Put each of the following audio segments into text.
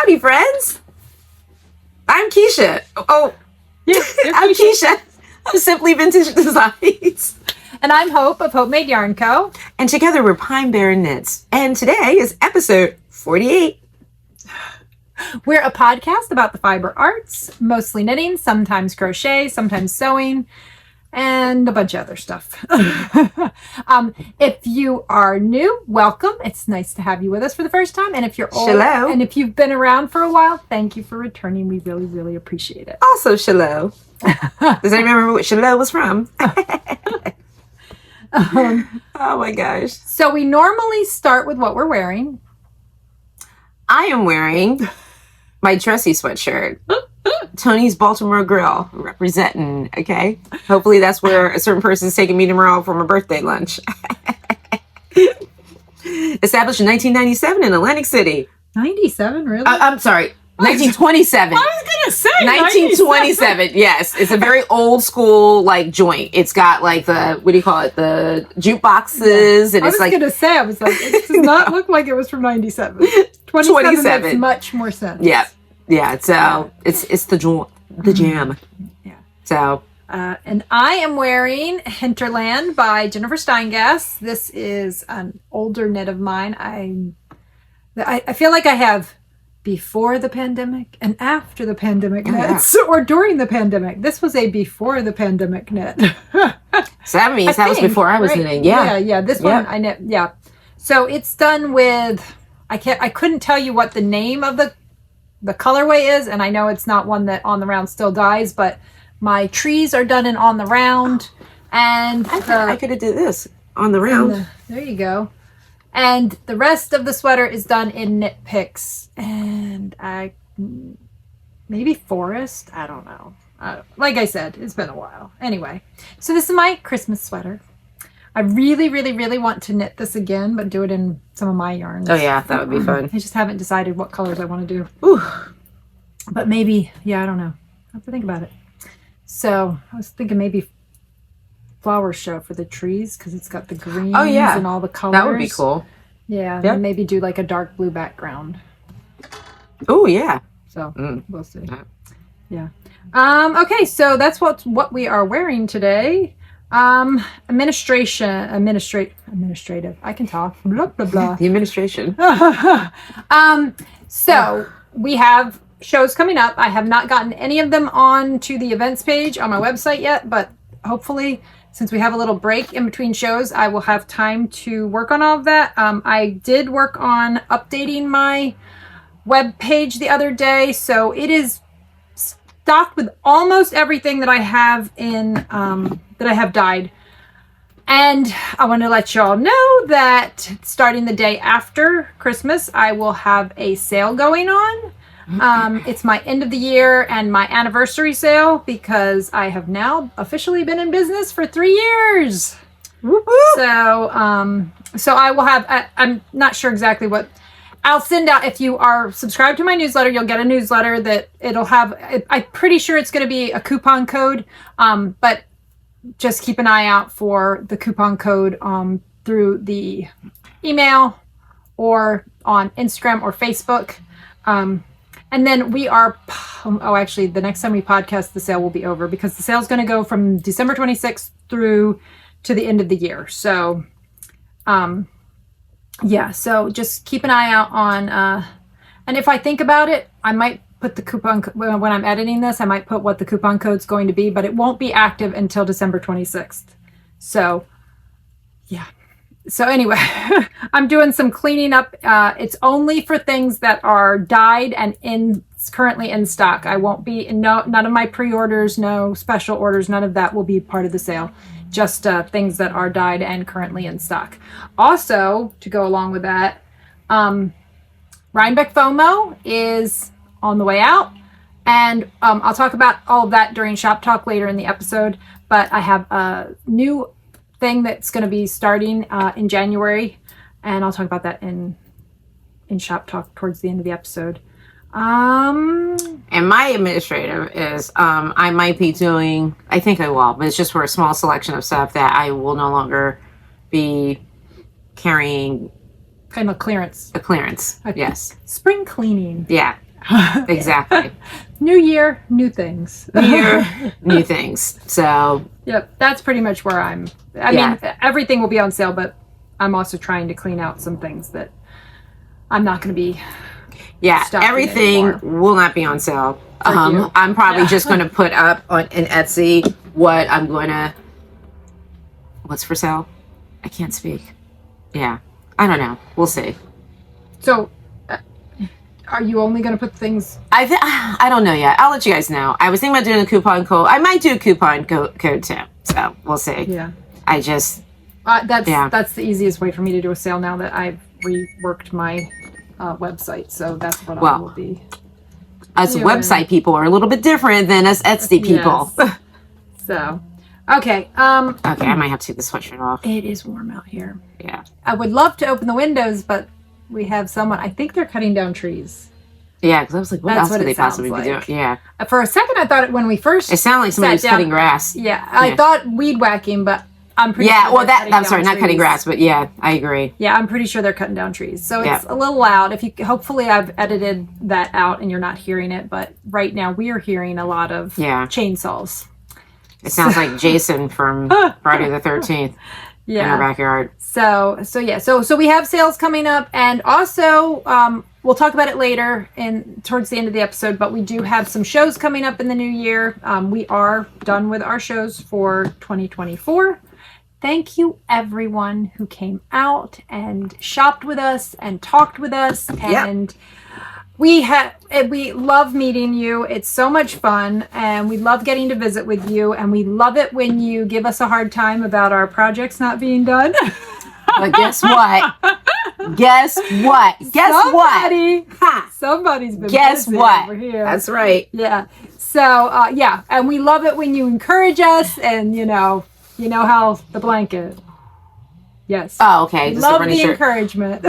Howdy, friends. I'm Kiesha. I'm Kiesha. I'm Simply Vintage Designs. And I'm Hope of Hopemade Yarnco. And together we're Pine Barren Knits. And today is episode 48. We're a podcast about the fiber arts, mostly knitting, sometimes crochet, sometimes sewing, and a bunch of other stuff. If you are new, welcome. It's nice to have you with us for the first time. And if you're old, Shalom. and if you've been around for a while, thank you for returning. We really, really appreciate it. Also, shalom. Does anyone remember what shalom was from? Oh my gosh. So we normally start with what we're wearing. I am wearing my dressy sweatshirt. Tony's Baltimore Grill, representing, okay? Hopefully that's where a certain person's taking me tomorrow for my birthday lunch. Established in 1997 in Atlantic City. 97, really? I'm sorry, 1927. I was going to say 1927, yes. It's a very old school, like, joint. It's got, like, the, what do you call it? The jukeboxes. Yeah. And it's like... I was like, it does not look like it was from 97. 27 makes much more sense. Yeah. Yeah, so it's the jam. Yeah. So. And I am wearing Hinterland by Jennifer Steingass. This is an older knit of mine. I feel like I have before the pandemic and after the pandemic knits, or during the pandemic. This was a before the pandemic knit. So that means that was before I was knitting. Yeah. Yeah. This one I knit. Yeah. So it's done with. I couldn't tell you what the name of the colorway is, and I know it's not one that On the Round still dyes, but my trees are done in On the Round, and I could have did this On the Round. There you go. And the rest of the sweater is done in Knitpicks, and maybe Forest. I don't know. Like I said, it's been a while. Anyway, so this is my Christmas sweater. I really, really, really want to knit this again, but do it in some of my yarns. Oh yeah, that would be fun. I just haven't decided what colors I want to do. Ooh. But maybe, I don't know. I have to think about it. So I was thinking maybe flower show for the trees, because it's got the greens and all the colors. That would be cool. Yeah, and maybe do like a dark blue background. Oh yeah. So we'll see. Yeah. Okay, so that's what we are wearing today. Administrative. I can talk. Blah blah blah. The administration. So we have shows coming up. I have not gotten any of them on to the events page on my website yet, but hopefully, since we have a little break in between shows, I will have time to work on all of that. I did work on updating my web page the other day, so it is stocked with almost everything that I have in that I have dyed. And I want to let y'all know that starting the day after Christmas, I will have a sale going on. It's my end of the year and my anniversary sale, because I have now officially been in business for 3 years. So I will have, I'm not sure exactly what I'll send out. If you are subscribed to my newsletter, you'll get a newsletter that it'll have, I'm pretty sure it's going to be a coupon code, but just keep an eye out for the coupon code through the email or on Instagram or Facebook. And then we are, actually, the next time we podcast, the sale will be over, because the sale is going to go from December 26th through to the end of the year. So, so just keep an eye out on, and if I think about it, I might put the coupon, when I'm editing this, I might put what the coupon code's going to be, but it won't be active until December 26th. So, yeah. So anyway, I'm doing some cleaning up. It's only for things that are dyed and currently in stock. I won't be, none of my pre-orders, no special orders, none of that will be part of the sale. Just things that are dyed and currently in stock. Also, to go along with that, Rhinebeck FOMO is on the way out, and I'll talk about all of that during Shop Talk later in the episode, but I have a new thing that's going to be starting in January, and I'll talk about that in Shop Talk towards the end of the episode. And my administrative is I might be doing, I think I will, but it's just for a small selection of stuff that I will no longer be carrying. Kind of clearance. A clearance, yes. Spring cleaning. Yeah. Exactly. New year, new things. New year, new things. So. Yep, that's pretty much where I mean, everything will be on sale, but I'm also trying to clean out some things that I'm not going to be. Yeah, everything will not be on sale. I'm probably just going to put up on in Etsy what I'm going to. What's for sale? I can't speak. Yeah, I don't know. We'll see. So, are you only going to put things? I don't know yet. I'll let you guys know. I was thinking about doing a coupon code. I might do a coupon code too. So we'll see. Yeah. I just. That's the easiest way for me to do a sale now that I've reworked my website. So that's what I will be. Us website people are a little bit different than us Etsy people. Yes. So, okay. Okay, I might have to take the sweatshirt off. It is warm out here. Yeah. I would love to open the windows, but we have someone. I think they're cutting down trees. Yeah, because I was like, what else could they possibly be doing? Yeah. For a second, I thought when we first. It sounded like somebody was cutting grass. Yeah, I thought weed whacking, but I'm pretty. Yeah, sure well, I'm sorry, not cutting grass, but yeah, I agree. Yeah, I'm pretty sure they're cutting down trees, so it's a little loud. Hopefully, I've edited that out and you're not hearing it, but right now we are hearing a lot of chainsaws. It sounds like Jason from Friday the 13th. Yeah. In our backyard. So we have sales coming up, and also we'll talk about it later towards the end of the episode, but we do have some shows coming up in the new year. We are done with our shows for 2024. Thank you everyone who came out and shopped with us and talked with us, and we love meeting you. It's so much fun, and we love getting to visit with you, and we love it when you give us a hard time about our projects not being done. But guess what? Somebody's been busy over here. That's right. Yeah. So and we love it when you encourage us, and you know how the blanket. Yes. Oh, okay. Just love the encouragement.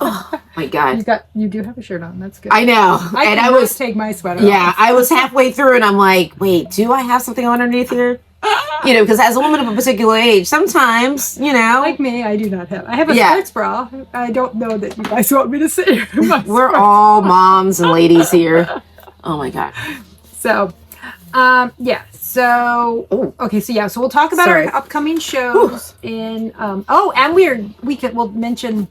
Oh my God. You do have a shirt on. That's good. I know. I was take my sweater off. Yeah, I was halfway through and I'm like, wait, do I have something underneath here? Because as a woman of a particular age, sometimes, like me, I do not have. I have a sports bra. I don't know that you guys want me to say. We're all moms and ladies here. Oh my God. So, So we'll talk about our upcoming shows and we'll mention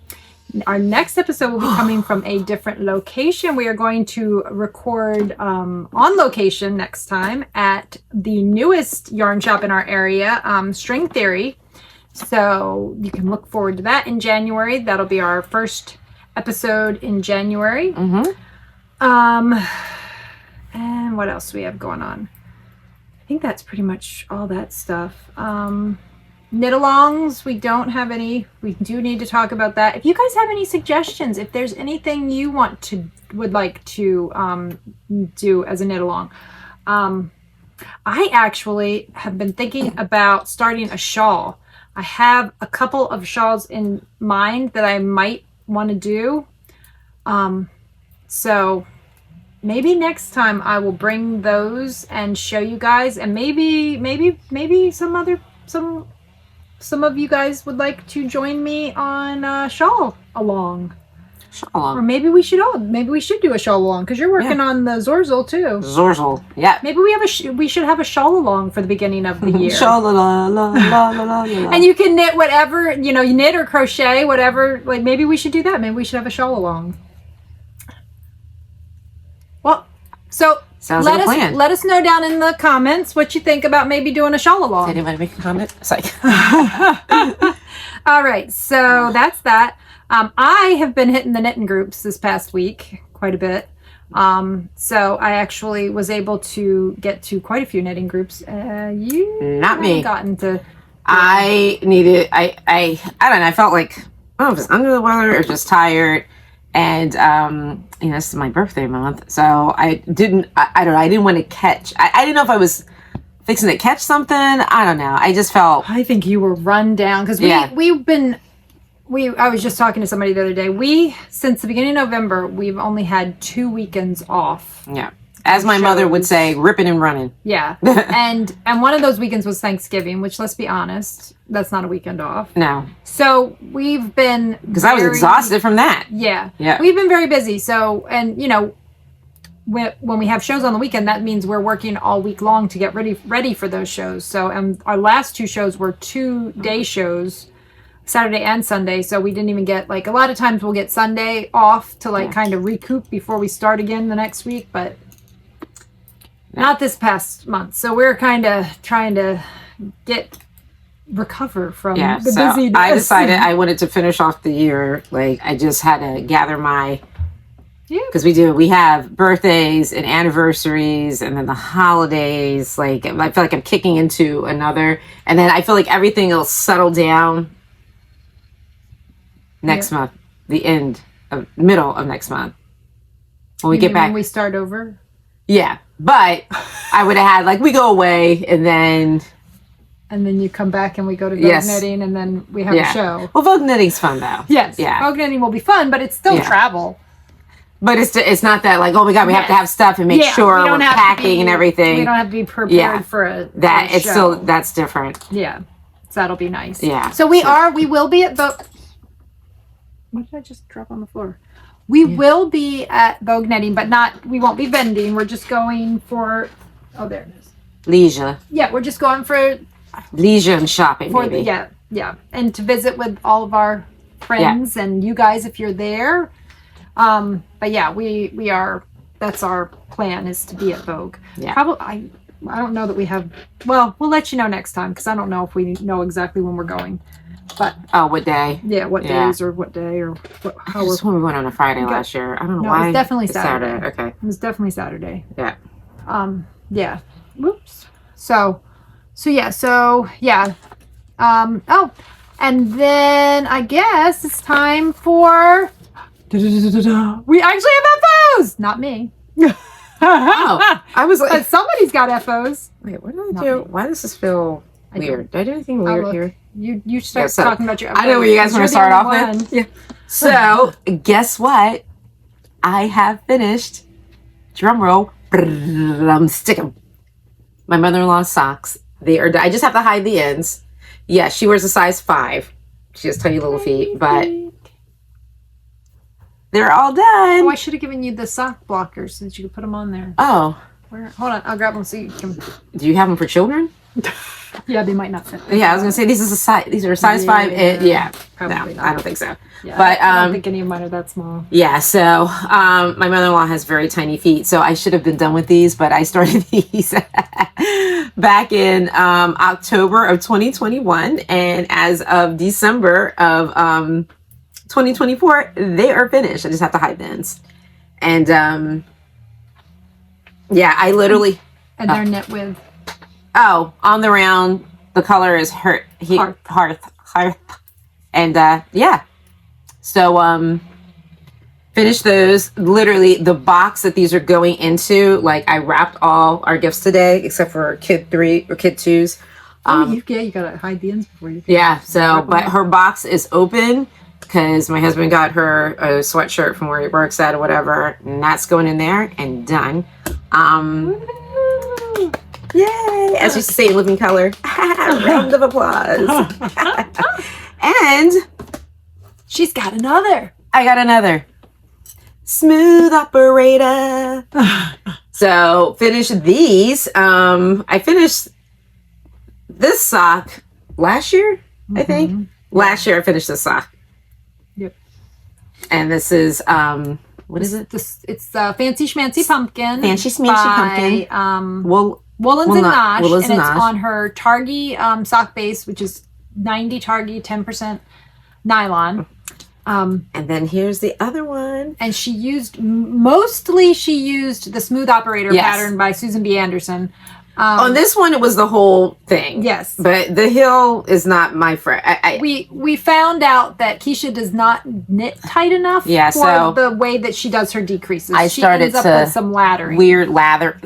our next episode will be coming from a different location. We are going to record on location next time at the newest yarn shop in our area, String Theory. So you can look forward to that in January. That'll be our first episode in January. Mm-hmm. And what else do we have going on? I think that's pretty much all that stuff. Knitalongs, we don't have any. We do need to talk about that. If you guys have any suggestions, if there's anything you would like to do as a knit-along, I actually have been thinking about starting a shawl. I have a couple of shawls in mind that I might want to do. So maybe next time I will bring those and show you guys, and maybe some of you guys would like to join me on shawl along. Or maybe we should do a shawl along, because you're working on the Zorzel too. Zorzel, yeah. Maybe we should have a shawl along for the beginning of the year. Shawl la la la la la la. And you can knit whatever, you knit or crochet, whatever. Like maybe we should do that. Maybe we should have a shawl along. Well, so sounds like a plan. Let us know down in the comments what you think about maybe doing a shawl along. Did anybody make a comment? It's like all right, so that's that. I have been hitting the knitting groups this past week quite a bit. So I actually was able to get to quite a few knitting groups. You not me. Gotten to. I needed. I don't know. I felt like I was under the weather or just tired. And, this is my birthday month, so I didn't want to catch, I didn't know if I was fixing to catch something. I don't know. I just felt. I think you were run down, because I was just talking to somebody the other day. Since the beginning of November, we've only had 2 weekends off. Yeah. As my mother would say, ripping and running. Yeah. and one of those weekends was Thanksgiving, which, let's be honest, that's not a weekend off. No. So we've been... Because I was exhausted from that. Yeah. Yeah. We've been very busy. So, and, when we have shows on the weekend, that means we're working all week long to get ready for those shows. So, our last 2 shows were 2-day shows, Saturday and Sunday. So we didn't even get, like, a lot of times we'll get Sunday off to, like, kind of recoup before we start again the next week, but not this past month. So we're kind of trying to recover from the busyness. I decided I wanted to finish off the year. Like, I just had to gather my, because we have birthdays and anniversaries and then the holidays. Like, I feel like I'm kicking into another, and then I feel like everything will settle down next month, middle of next month. When we get back. When we start over? Yeah. But I would have had, like, we go away and then you come back and we go to Vogue Knitting and then we have a show. Well, Vogue Knitting's fun though. Yes. Yeah. Vogue Knitting will be fun, but it's still travel. But it's not that, like, oh my God, we have to have stuff and make sure we're packing and everything. We don't have to be prepared for a it's show. Still, that's different. Yeah. So that'll be nice. Yeah. So we will be at Vogue. What did I just drop on the floor? We will be at Vogue Knitting, but we won't be vending. We're just going for, there it is. Leisure. Yeah, we're just going for leisure and shopping, maybe. Yeah. And to visit with all of our friends and you guys if you're there. But yeah, we are, that's our plan, is to be at Vogue. Yeah. Probably, I don't know that we have, well, we'll let you know next time, because I don't know if we know exactly when we're going. But what day? Yeah, what days or what day or how we're. When we went on a Friday last year. I don't know why. It was definitely Saturday. Okay. It was definitely Saturday. Yeah. Yeah. Whoops. So yeah. And then I guess it's time for. We actually have FOs. Not me. I was like, but somebody's got FOs. Wait, what did I do? Why does this feel weird? Did I do anything weird here? You start talking about your FOs. I know where you guys want to start off with. Yeah. So, guess what? I have finished, drum roll, stick 'em. My mother-in-law's socks. They are, I just have to hide the ends. Yeah, she wears a size 5. She has tiny little feet, but they're all done. Oh, I should have given you the sock blockers so that you could put them on there. Oh. Hold on, I'll grab them so you can. Do you have them for children? Yeah, they might not fit. Yeah, I was gonna say these are a size 5. Probably not. I don't think so. Yeah, but I don't think any of mine are that small. Yeah, so my mother-in-law has very tiny feet, so I should have been done with these, but I started these back in October of 2021, and as of December of 2024, they are finished. I just have to hide the ends, and I literally. And they're knit with. Oh, Ontheround, the color is hearth. And so finished those. Literally, the box that these are going into, like, I wrapped all our gifts today except for kid 3 or kid 2's. You gotta hide the ends before you. Yeah. So, but her box is open because my husband got her a sweatshirt from where he works at or whatever, and that's going in there and done. Yay! As you say, living color. Round of applause. And she's got another. I got another. Smooth operator. So finish these. I finished this sock last year, I think. Last year I finished this sock. Yep. And this is what is it? It's Fancy Schmancy Pumpkin. Fancy Schmancy Pumpkin. Woolens and Nosh, and it's on her Targhee sock base, which is 90 Targhee, 10% nylon. And then here's the other one. And she used the Smooth Operator pattern by Susan B. Anderson. On this one, it was the whole thing. Yes. But the heel is not my friend. We found out that Kiesha does not knit tight enough for the way that she does her decreases. She started ends up with some laddering. Weird lather.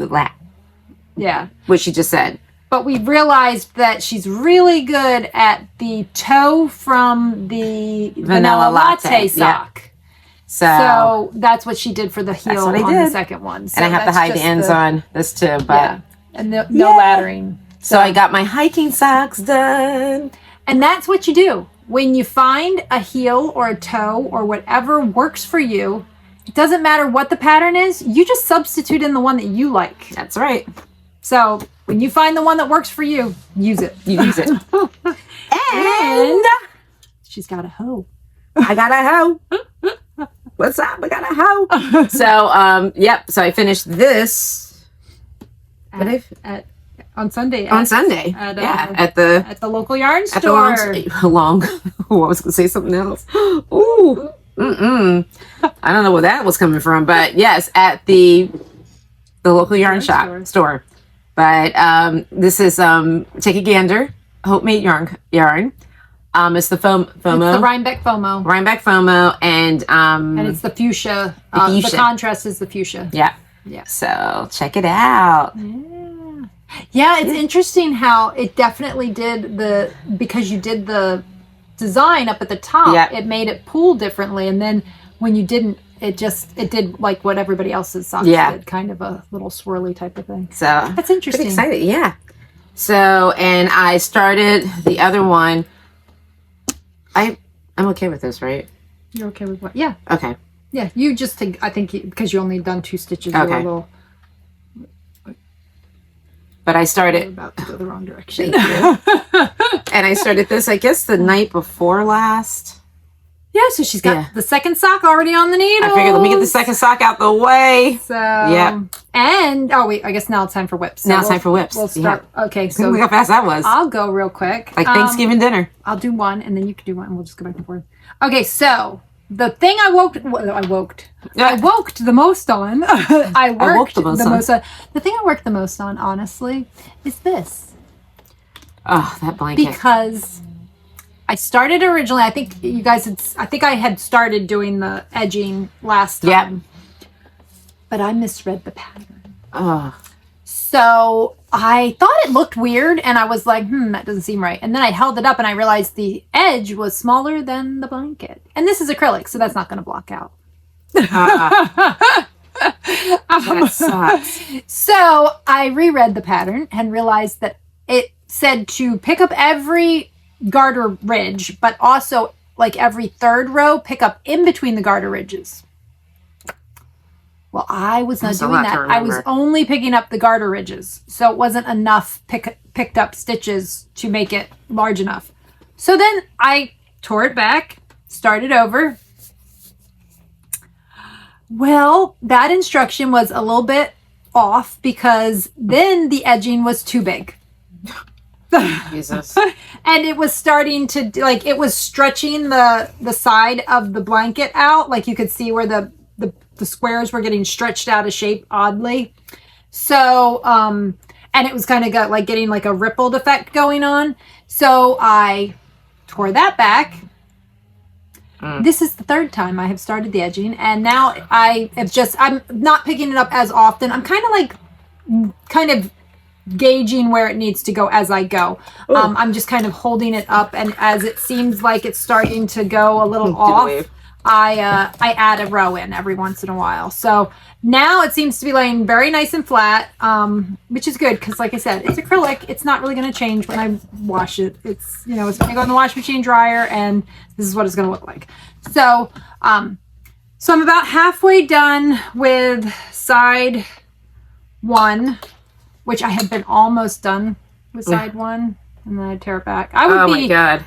Yeah. What she just said. But we realized that she's really good at the toe from the vanilla latte sock. Yeah. So that's what she did for the heel on the second one. So and I have to hide the ends on this too. But and no laddering. So I got my hiking socks done. And that's what you do. When you find a heel or a toe or whatever works for you, It doesn't matter what the pattern is. You just substitute in the one that you like. That's right. So when you find the one that works for you, use it. You use it. And she's got a hoe. I got a hoe. What's up? I got a hoe. So, yep. So I finished this. On Sunday. On Sunday. At the local yarn store. I was going to say something else. Ooh. I don't know where that was coming from, but yes, at the local yarn store. But this is Take a Gander, Hopemade yarn. It's the FOMO. It's the Rhinebeck FOMO. Rhinebeck FOMO, and it's the fuchsia. The contrast is the fuchsia. Yeah. Yeah. So check it out. Yeah, it's interesting how it definitely did because you did the design up at the top, it made it pull differently, and then when you didn't, it did like what everybody else's socks did, kind of a little swirly type of thing. So that's interesting. Pretty excited, yeah. So, and I started the other one. I'm okay with this, right? You're okay with what? Yeah. Okay. Yeah, you just think, I think because you only done 2 stitches, you're a little. But I started. You're about to go the wrong direction. And I started this, I guess, the night before last. Yeah, so she's got the second sock already on the needle. I figured, let me get the second sock out the way. So, and, wait, I guess now it's time for whips. So now it's time for whips. We'll start. Yeah. Okay, so. Look how fast that was. I'll go real quick. Like Thanksgiving dinner. I'll do one, and then you can do one, and we'll just go back and forth. Okay, so the thing I woke the most on. I worked the most on. The thing I worked the most on, honestly, is this. Oh, that blanket. Because I started originally, I think you guys I think I had started doing the edging last time. Yep. But I misread the pattern. Oh. So I thought it looked weird, and I was like, that doesn't seem right. And then I held it up, and I realized the edge was smaller than the blanket. And this is acrylic, so that's not going to block out. That sucks. So I reread the pattern and realized that it said to pick up every garter ridge, but also like every third row, pick up in between the garter ridges. Well, I was not doing that. I was only picking up the garter ridges. So it wasn't enough picked up stitches to make it large enough. So then I tore it back, started over. Well, that instruction was a little bit off because then the edging was too big. Jesus. And it was starting to, like, it was stretching the side of the blanket out. Like you could see where the squares were getting stretched out of shape oddly. So, and it was kind of got like getting like a rippled effect going on. So I tore that back. This is the third time I have started the edging, and now I'm not picking it up as often. I'm kind of gauging where it needs to go as I go. I'm just kind of holding it up, and as it seems like it's starting to go a little off, I add a row in every once in a while. So now it seems to be laying very nice and flat, which is good because, like I said, it's acrylic. It's not really going to change when I wash it. It's going to go in the wash machine dryer, and this is what it's going to look like. So, so I'm about halfway done with side 1, which I had been almost done with side 1, and then I tear it back. My God.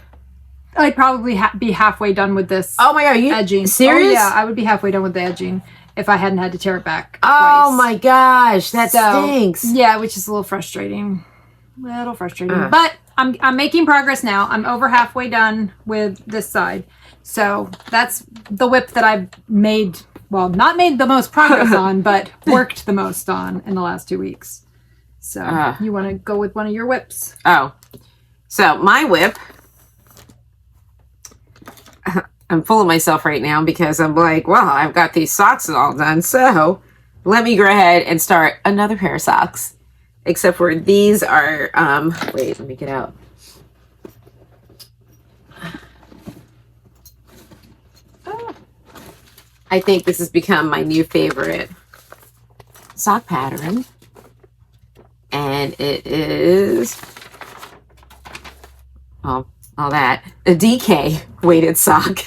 I'd probably be halfway done with this. Oh my God, are you edging? Serious? Oh, yeah, I would be halfway done with the edging if I hadn't had to tear it back twice. My gosh, that stinks. Yeah, which is a little frustrating. But I'm making progress now. I'm over halfway done with this side. So that's the whip that I've made, well, not made the most progress on, but worked the most on in the last 2 weeks. So you want to go with one of your whips? Oh, so my whip, I'm full of myself right now because I'm like, well, I've got these socks all done. So let me go ahead and start another pair of socks. Except for these are, wait, let me get out. I think this has become my new favorite sock pattern. And it is, all that, a DK weighted sock.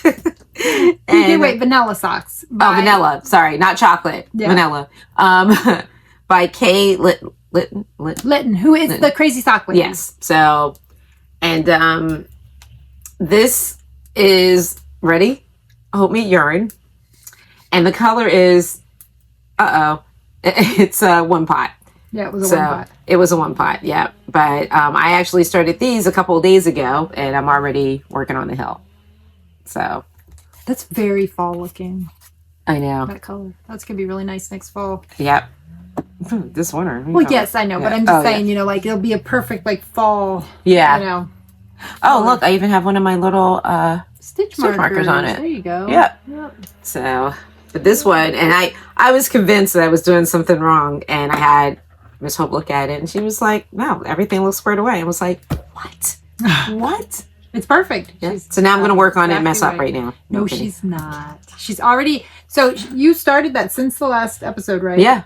Wait, vanilla socks. Vanilla. Sorry, not chocolate. Yeah. Vanilla. By Kay Litton, who is the crazy sock lady. Yes. So, and this is ready. Hopemade yarn, and the color is it's a one pot. Yeah, it was a one pot. It was a one pot, yeah. But I actually started these a couple of days ago, and I'm already working on the hill. So that's very fall looking. I know. That color. That's going to be really nice next fall. Yep. This winter. Well, yes, I know. Yeah. But I'm just saying, you know, like it'll be a perfect like fall. Yeah. You know. Oh, look, I even have one of my little stitch markers on it. There you go. Yep. So, but this one, and I was convinced that I was doing something wrong, and I had Miss Hope look at it, and she was like, no, everything looks squared away. I was like, what? What? It's perfect. Yeah. So now I'm going to work on it and mess up right now. No, she's not. She's already... So you started that since the last episode, right? Yeah.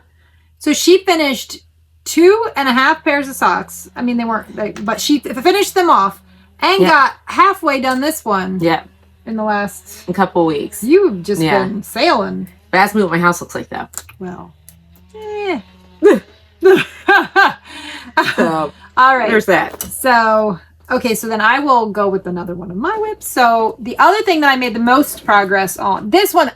So she finished 2.5 pairs of socks. I mean, they weren't... but she finished them off and got halfway done this one. Yeah. In the last... A couple weeks. You've just been sailing. But ask me what my house looks like, though. Well... So, all right. There's that. So... Okay, so then I will go with another one of my whips. So the other thing that I made the most progress on, this one,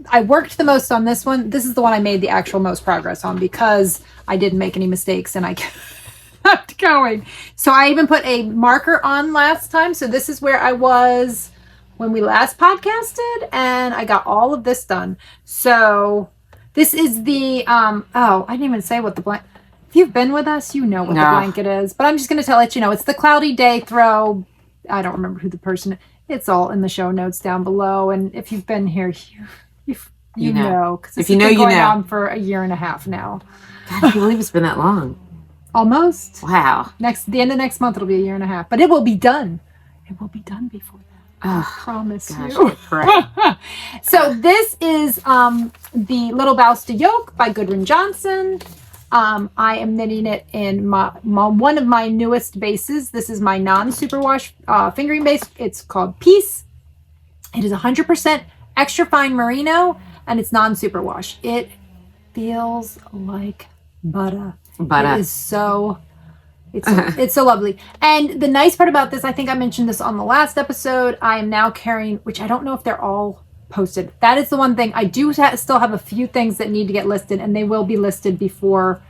I worked the most on this one. This is the one I made the actual most progress on because I didn't make any mistakes and I kept going. So I even put a marker on last time. So this is where I was when we last podcasted and I got all of this done. So this is the, I didn't even say what the blank. If you've been with us, you know what the blanket is. But I'm just going to let you know. It's the Cloudy Day throw. I don't remember who the person is. It's all in the show notes down below. And if you've been here, you know. Because it's been going on for 1.5 years now. God, I can't believe it's been that long. Almost. Wow. The end of next month, it'll be 1.5 years. But it will be done. It will be done before that. I promise you. So this is the Little Bousta Yoke by Gudrun Johnson. I am knitting it in one of my newest bases. This is my non-superwash fingering base. It's called Peace. It is 100% extra fine merino, and it's non-superwash. It feels like butter. It is so... It's so lovely. And the nice part about this, I think I mentioned this on the last episode, I am now carrying, which I don't know if they're all posted. That is the one thing. I do still have a few things that need to get listed, and they will be listed before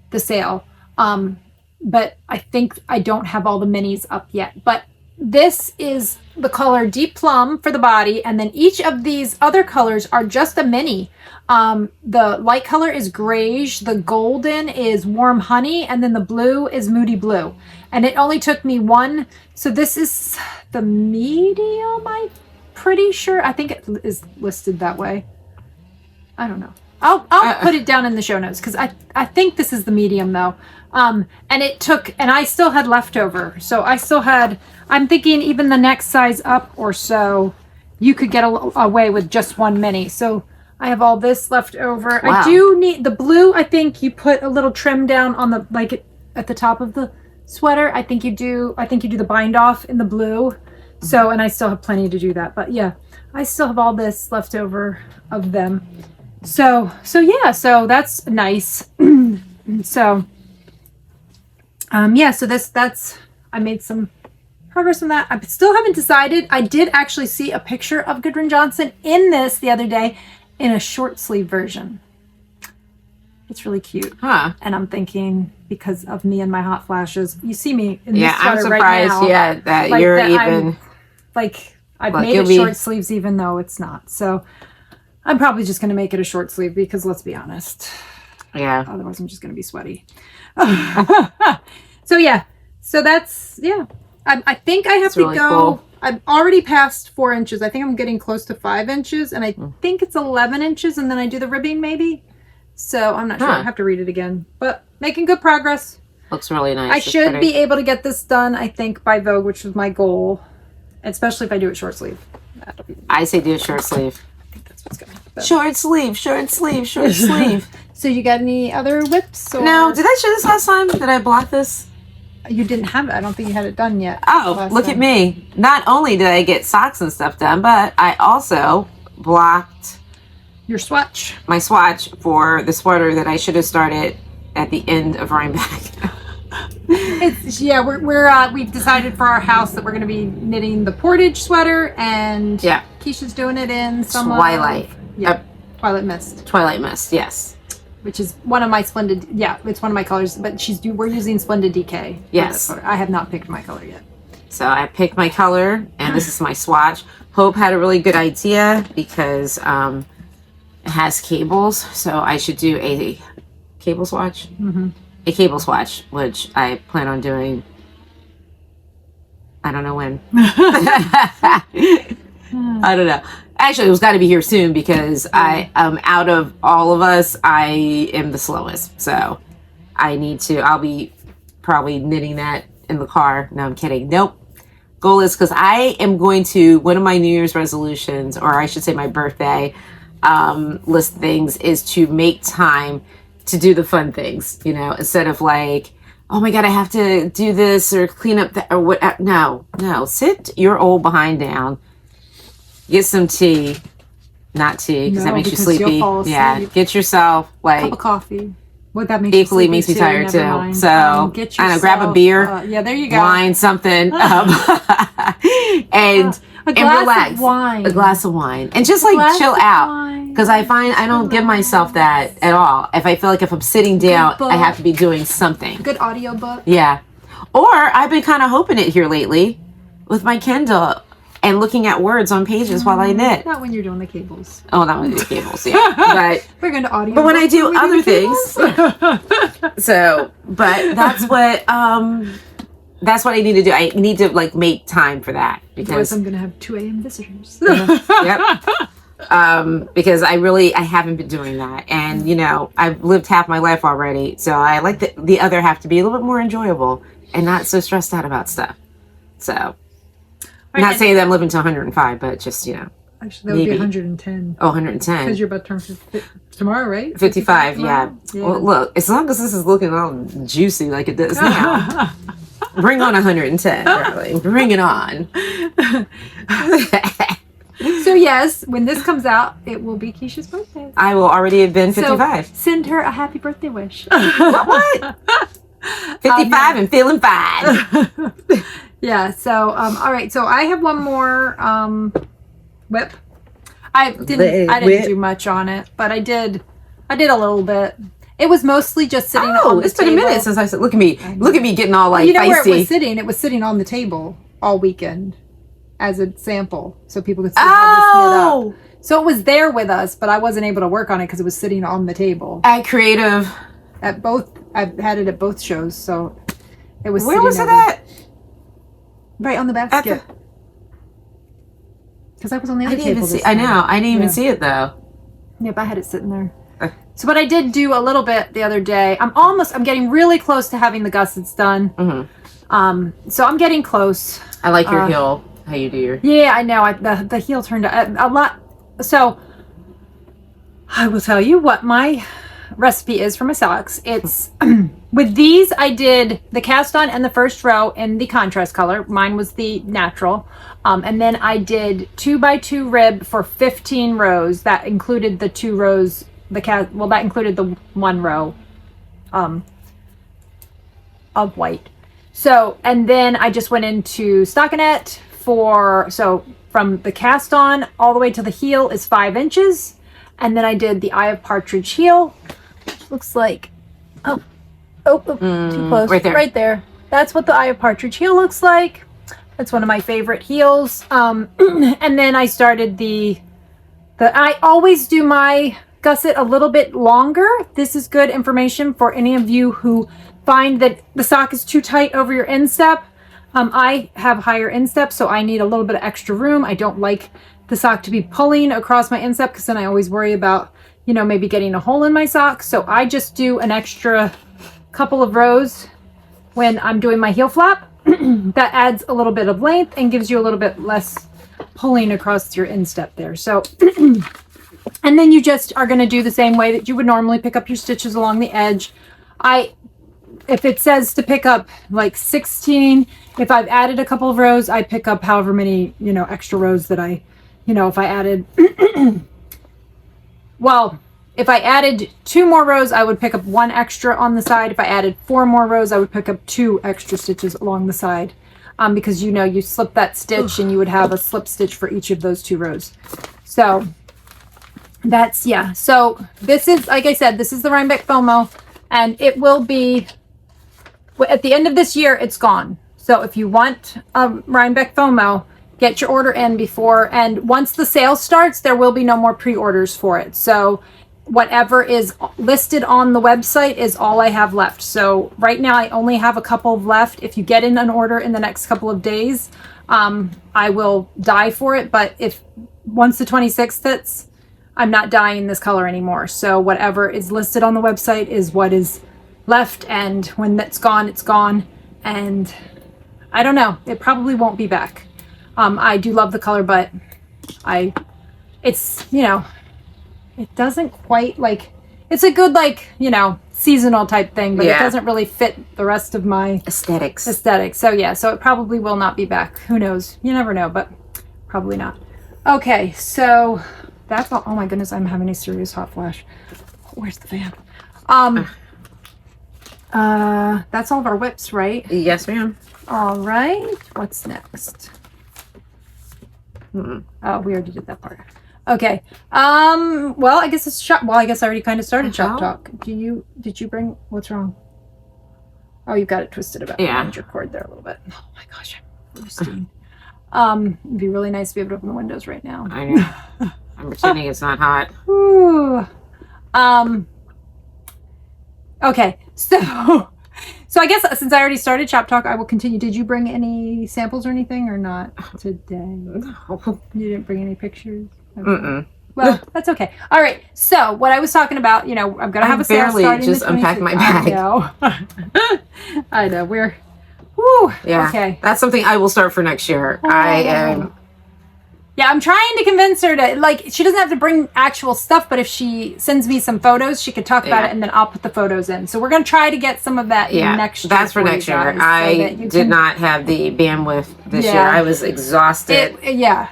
the sale. But I think I don't have all the minis up yet. But this is the color Deep Plum for the body, and then each of these other colors are just a mini. The light color is Grayish, the golden is Warm Honey, and then the blue is Moody Blue. And it only took me one. So this is the medium, I'm pretty sure. I think it is listed that way. I don't know. I'll put it down in the show notes because I think this is the medium though. And it took, and I still had leftover. So I still had, I'm thinking even the next size up or so, you could get away with just one mini. So I have all this left over. Wow. I do need the blue. I think you put a little trim down on the, like at the top of the sweater. I think you do the bind off in the blue. So, and I still have plenty to do that, but yeah, I still have all this left over of them. So yeah, so that's nice. So, yeah, so that's, I made some progress on that. I still haven't decided. I did actually see a picture of Gudrun Johnson in this the other day in a short sleeve version. It's really cute. Huh. And I'm thinking because of me and my hot flashes, you see me in this sweater I'm surprised, right now, that like you're that even... I've made it short sleeves even though it's not. So I'm probably just going to make it a short sleeve because let's be honest. Yeah. Otherwise I'm just going to be sweaty. So yeah. So that's, yeah. I think I have to go. Cool. I'm already past 4 inches. I think I'm getting close to 5 inches. And I think it's 11 inches. And then I do the ribbing maybe. So I'm not sure. I have to read it again. But making good progress. Looks really nice. I should be able to get this done, I think, by Vogue, which was my goal. Especially if I do it short sleeve. I say do a short sleeve. I think that's what's going to happen. Short sleeve, short sleeve, short sleeve. So you got any other whips? Or... No. Did I show this last time? Did I block this? You didn't have it. I don't think you had it done yet. Oh, look at me. Not only did I get socks and stuff done, but I also blocked your swatch. My swatch for the sweater that I should have started at the end of Rhinebeck. We've decided for our house that we're going to be knitting the Portage sweater, and Kiesha's doing it in some Twilight. Twilight Mist. Twilight Mist, yes. Which is one of my splendid. Yeah, it's one of my colors. But we're using Splendid DK. Yes. I have not picked my color yet. So I picked my color, and this is my swatch. Hope had a really good idea because it has cables, so I should do a cable swatch. Mm-hmm. A cable swatch, which I plan on doing. I don't know when. I don't know. Actually, it was got to be here soon because I out of all of us, I am the slowest. So I'll be probably knitting that in the car. No, I'm kidding. Nope. Goal is because I am going to, one of my New Year's resolutions, or I should say my birthday list things, is to make time to do the fun things, instead of like, oh my God, I have to do this or clean up that or what. No, sit your old behind down. Get some tea, not tea, because that makes you sleepy. Yeah, get yourself like a cup of coffee. What that makes equally makes me tired too. Mind. So I don't know, grab a beer. There you go. Wine, something, and relax. Of wine. A glass of wine, and just like chill out. Because I find I don't give myself that at all. If I feel like if I'm sitting down, I have to be doing something. Good audiobook. Yeah, or I've been kind of hoping it here lately with my Kindle. And looking at words on pages while I knit. Not when you're doing the cables. Oh, not when I do cables, yeah. But we're going to audio. But when I do other things. But that's what I need to do. I need to like make time for that because I'm going to have 2 a.m. visitors. Yep. Because I haven't been doing that, and I've lived half my life already, so I like the other half to be a little bit more enjoyable and not so stressed out about stuff. So. I'm not saying that I'm living to 105, but just, Actually, that would be 110. Oh, 110. Because you're about to turn 50 tomorrow, right? 55, yeah. Well, look, as long as this is looking all juicy like it does now, bring on 110, darling. Bring it on. So, yes, when this comes out, it will be Kiesha's birthday. I will already have been 55. So send her a happy birthday wish. What? 55 and feeling fine. Yeah, so, all right, so I have one more whip. I didn't do much on it, but I did a little bit. It was mostly just sitting on the table. It's been a minute since I said, look at me getting all like feisty. Where it was sitting? It was sitting on the table all weekend as a sample, so people could see how this knit up. So it was there with us, but I wasn't able to work on it because it was sitting on the table. At Creative? At both, I've had it at both shows, so it was Where was it at? Right on the basket. Because I was on the other table. I know. I didn't even see it though. Yep, I had it sitting there. So what I did do a little bit the other day. I'm getting really close to having the gussets done. Mm-hmm. So I'm getting close. I like your heel. How you do your. Yeah, I know. The heel turned out a lot. So I will tell you what my recipe is for my socks. It's with these I did the cast on and the first row in the contrast color. Mine was the natural, and then I did 2x2 rib for 15 rows. That included the 2 rows. That included the 1 row of white. So, and then I just went into stockinette from the cast on all the way to the heel is 5 inches. And then I did the Eye of Partridge heel, which looks like, too close. Right there. That's what the Eye of Partridge heel looks like. That's one of my favorite heels. And then I started I always do my gusset a little bit longer. This is good information for any of you who find that the sock is too tight over your instep. I have higher instep, so I need a little bit of extra room. I don't like the sock to be pulling across my instep because then I always worry about, maybe getting a hole in my sock. So I just do an extra couple of rows when I'm doing my heel flap. That adds a little bit of length and gives you a little bit less pulling across your instep there. So, and then you just are going to do the same way that you would normally pick up your stitches along the edge. if it says to pick up like 16, if I've added a couple of rows, I pick up however many, extra rows that I, if I added, well, if I added 2 more rows, I would pick up 1 extra on the side. If I added 4 more rows, I would pick up 2 extra stitches along the side. Because you slip that stitch and you would have a slip stitch for each of those 2 rows. So that's, yeah. So this is, like I said, this is the Rhinebeck FOMO, and it will be, at the end of this year, it's gone. So if you want a Rhinebeck FOMO, get your order in before, and once the sale starts, there will be no more pre-orders for it. So whatever is listed on the website is all I have left. So right now I only have a couple left. If you get in an order in the next couple of days, I will dye for it. But if once the 26th hits, I'm not dyeing this color anymore. So whatever is listed on the website is what is left. And when that's gone, it's gone. And I don't know, it probably won't be back. I do love the color, but it's, it doesn't quite it's a good, seasonal type thing, but it doesn't really fit the rest of my aesthetics. So yeah, so it probably will not be back. Who knows? You never know, but probably not. Okay, so that's all. Oh my goodness, I'm having a serious hot flash. Where's the fan? That's all of our whips, right? Yes, ma'am. All right. What's next? Oh, we already did that part. Okay. Well, I guess it's shop. Well, I guess I already kind of started shop talk. Did you bring, what's wrong? Oh, you got it twisted about your cord there a little bit. Oh my gosh, I'm roasting. It'd be really nice to be able to open the windows right now. I know. I'm pretending it's not hot. Ooh. Okay. So I guess since I already started shop talk, I will continue. Did you bring any samples or anything or not today? No. You didn't bring any pictures? Okay. Well, that's okay. All right. So what I was talking about, I'm going to have a sale starting just unpack my bag. I know. We're, whoo. Yeah. Okay. That's something I will start for next year. Yeah, I'm trying to convince her to, she doesn't have to bring actual stuff, but if she sends me some photos, she could talk about it, and then I'll put the photos in. So we're going to try to get some of that next year. That's for next year. I did not have the bandwidth this year. I was exhausted. Yeah.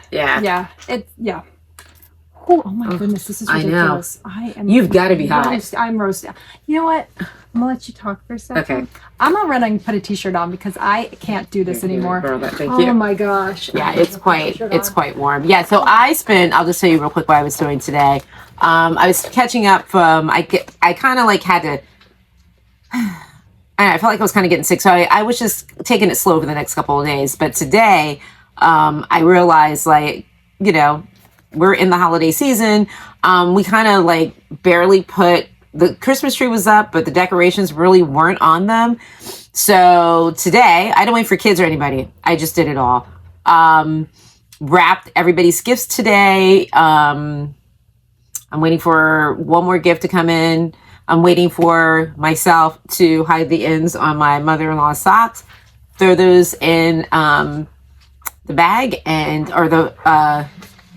Oh my goodness, this is ridiculous. You've got to be hot. I'm roasting. You know what? I'm going to let you talk for a second. Okay. I'm going to run and put a t-shirt on because I can't do this anymore. Thank you. Oh my gosh. Yeah, it's quite warm. Yeah, so I'll just tell you real quick what I was doing today. I was catching up from, I kind of had to, I felt like I was kind of getting sick. So I was just taking it slow for the next couple of days. But today, I realized we're in the holiday season. We kind of barely put, the Christmas tree was up, but the decorations really weren't on them. So today, I didn't wait for kids or anybody. I just did it all. Wrapped everybody's gifts today. I'm waiting for one more gift to come in. I'm waiting for myself to hide the ends on my mother-in-law's socks. Throw those in the bag or the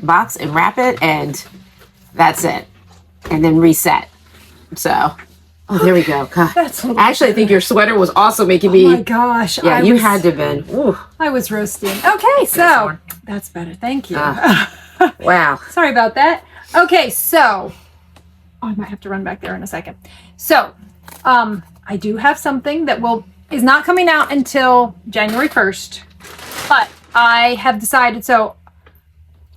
box and wrap it, and that's it. And then reset. So, there we go. God. Actually, I think your sweater was also making me. Oh my gosh. Yeah, you had to have been. Ooh. I was roasting. Okay, so that's better. Thank you. Wow. Sorry about that. Okay, so I might have to run back there in a second. So, I do have something that is not coming out until January 1st, but I have decided. So,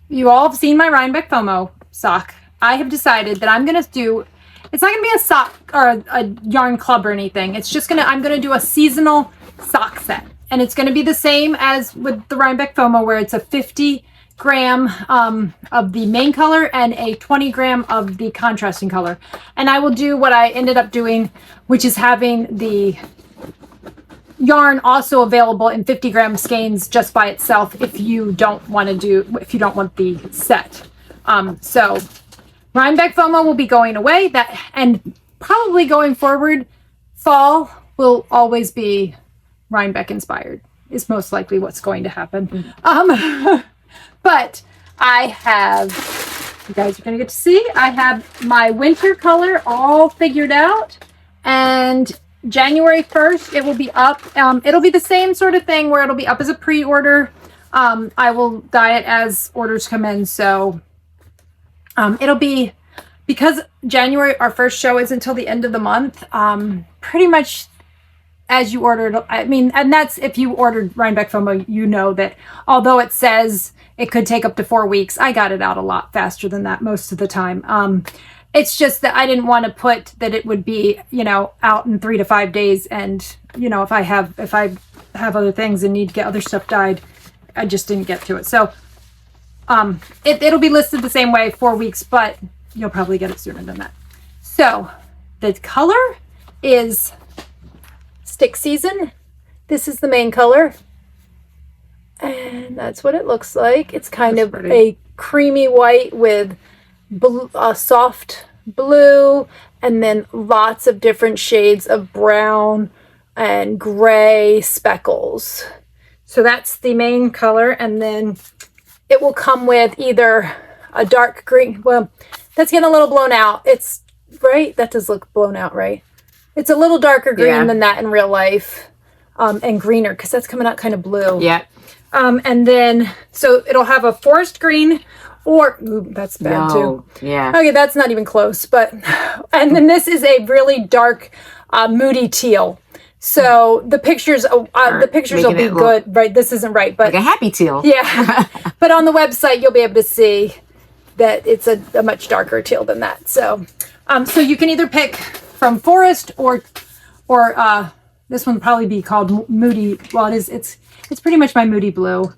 you all have seen my Rhinebeck FOMO sock. I have decided that I'm going to do. It's not going to be a sock or a yarn club or anything. It's just I'm going to do a seasonal sock set. And it's going to be the same as with the Rhinebeck FOMO, where it's a 50 gram of the main color and a 20 gram of the contrasting color. And I will do what I ended up doing, which is having the yarn also available in 50 gram skeins just by itself if you don't want the set. So Rhinebeck FOMO will be going away, and probably going forward, fall will always be Rhinebeck inspired, is most likely what's going to happen. But I have, you guys are going to get to see, I have my winter color all figured out, and January 1st, it will be up. It'll be the same sort of thing where it'll be up as a pre-order. I will dye it as orders come in. So it'll be, because January, our first show is until the end of the month, pretty much as you ordered. I mean, and that's if you ordered Rhinebeck FOMO, you know that although it says it could take up to 4 weeks, I got it out a lot faster than that most of the time. It's just that I didn't want to put that it would be, you know, out in 3 to 5 days. And, you know, if I have other things and need to get other stuff dyed, I just didn't get to it. So it'll be listed the same way, 4 weeks, but you'll probably get it sooner than that. So the color is Stick Season. This is the main color. And that's what it looks like. It's kind of a creamy white with soft blue, and then lots of different shades of brown and gray speckles. So that's the main color, and then it will come with either a dark green. Well, that's getting a little blown out. It's right. That does look blown out, right? It's a little darker green than that in real life, and greener because that's coming out kind of blue. Yeah. And then so it'll have a forest green. Or, ooh, that's bad too. Yeah. Okay, that's not even close. But, and then this is a really dark, moody teal. So the pictures will be good, right? This isn't right, but like a happy teal. Yeah. But on the website, you'll be able to see that it's a much darker teal than that. So, so you can either pick from forest or this one will probably be called moody. Well, it's pretty much my moody blue.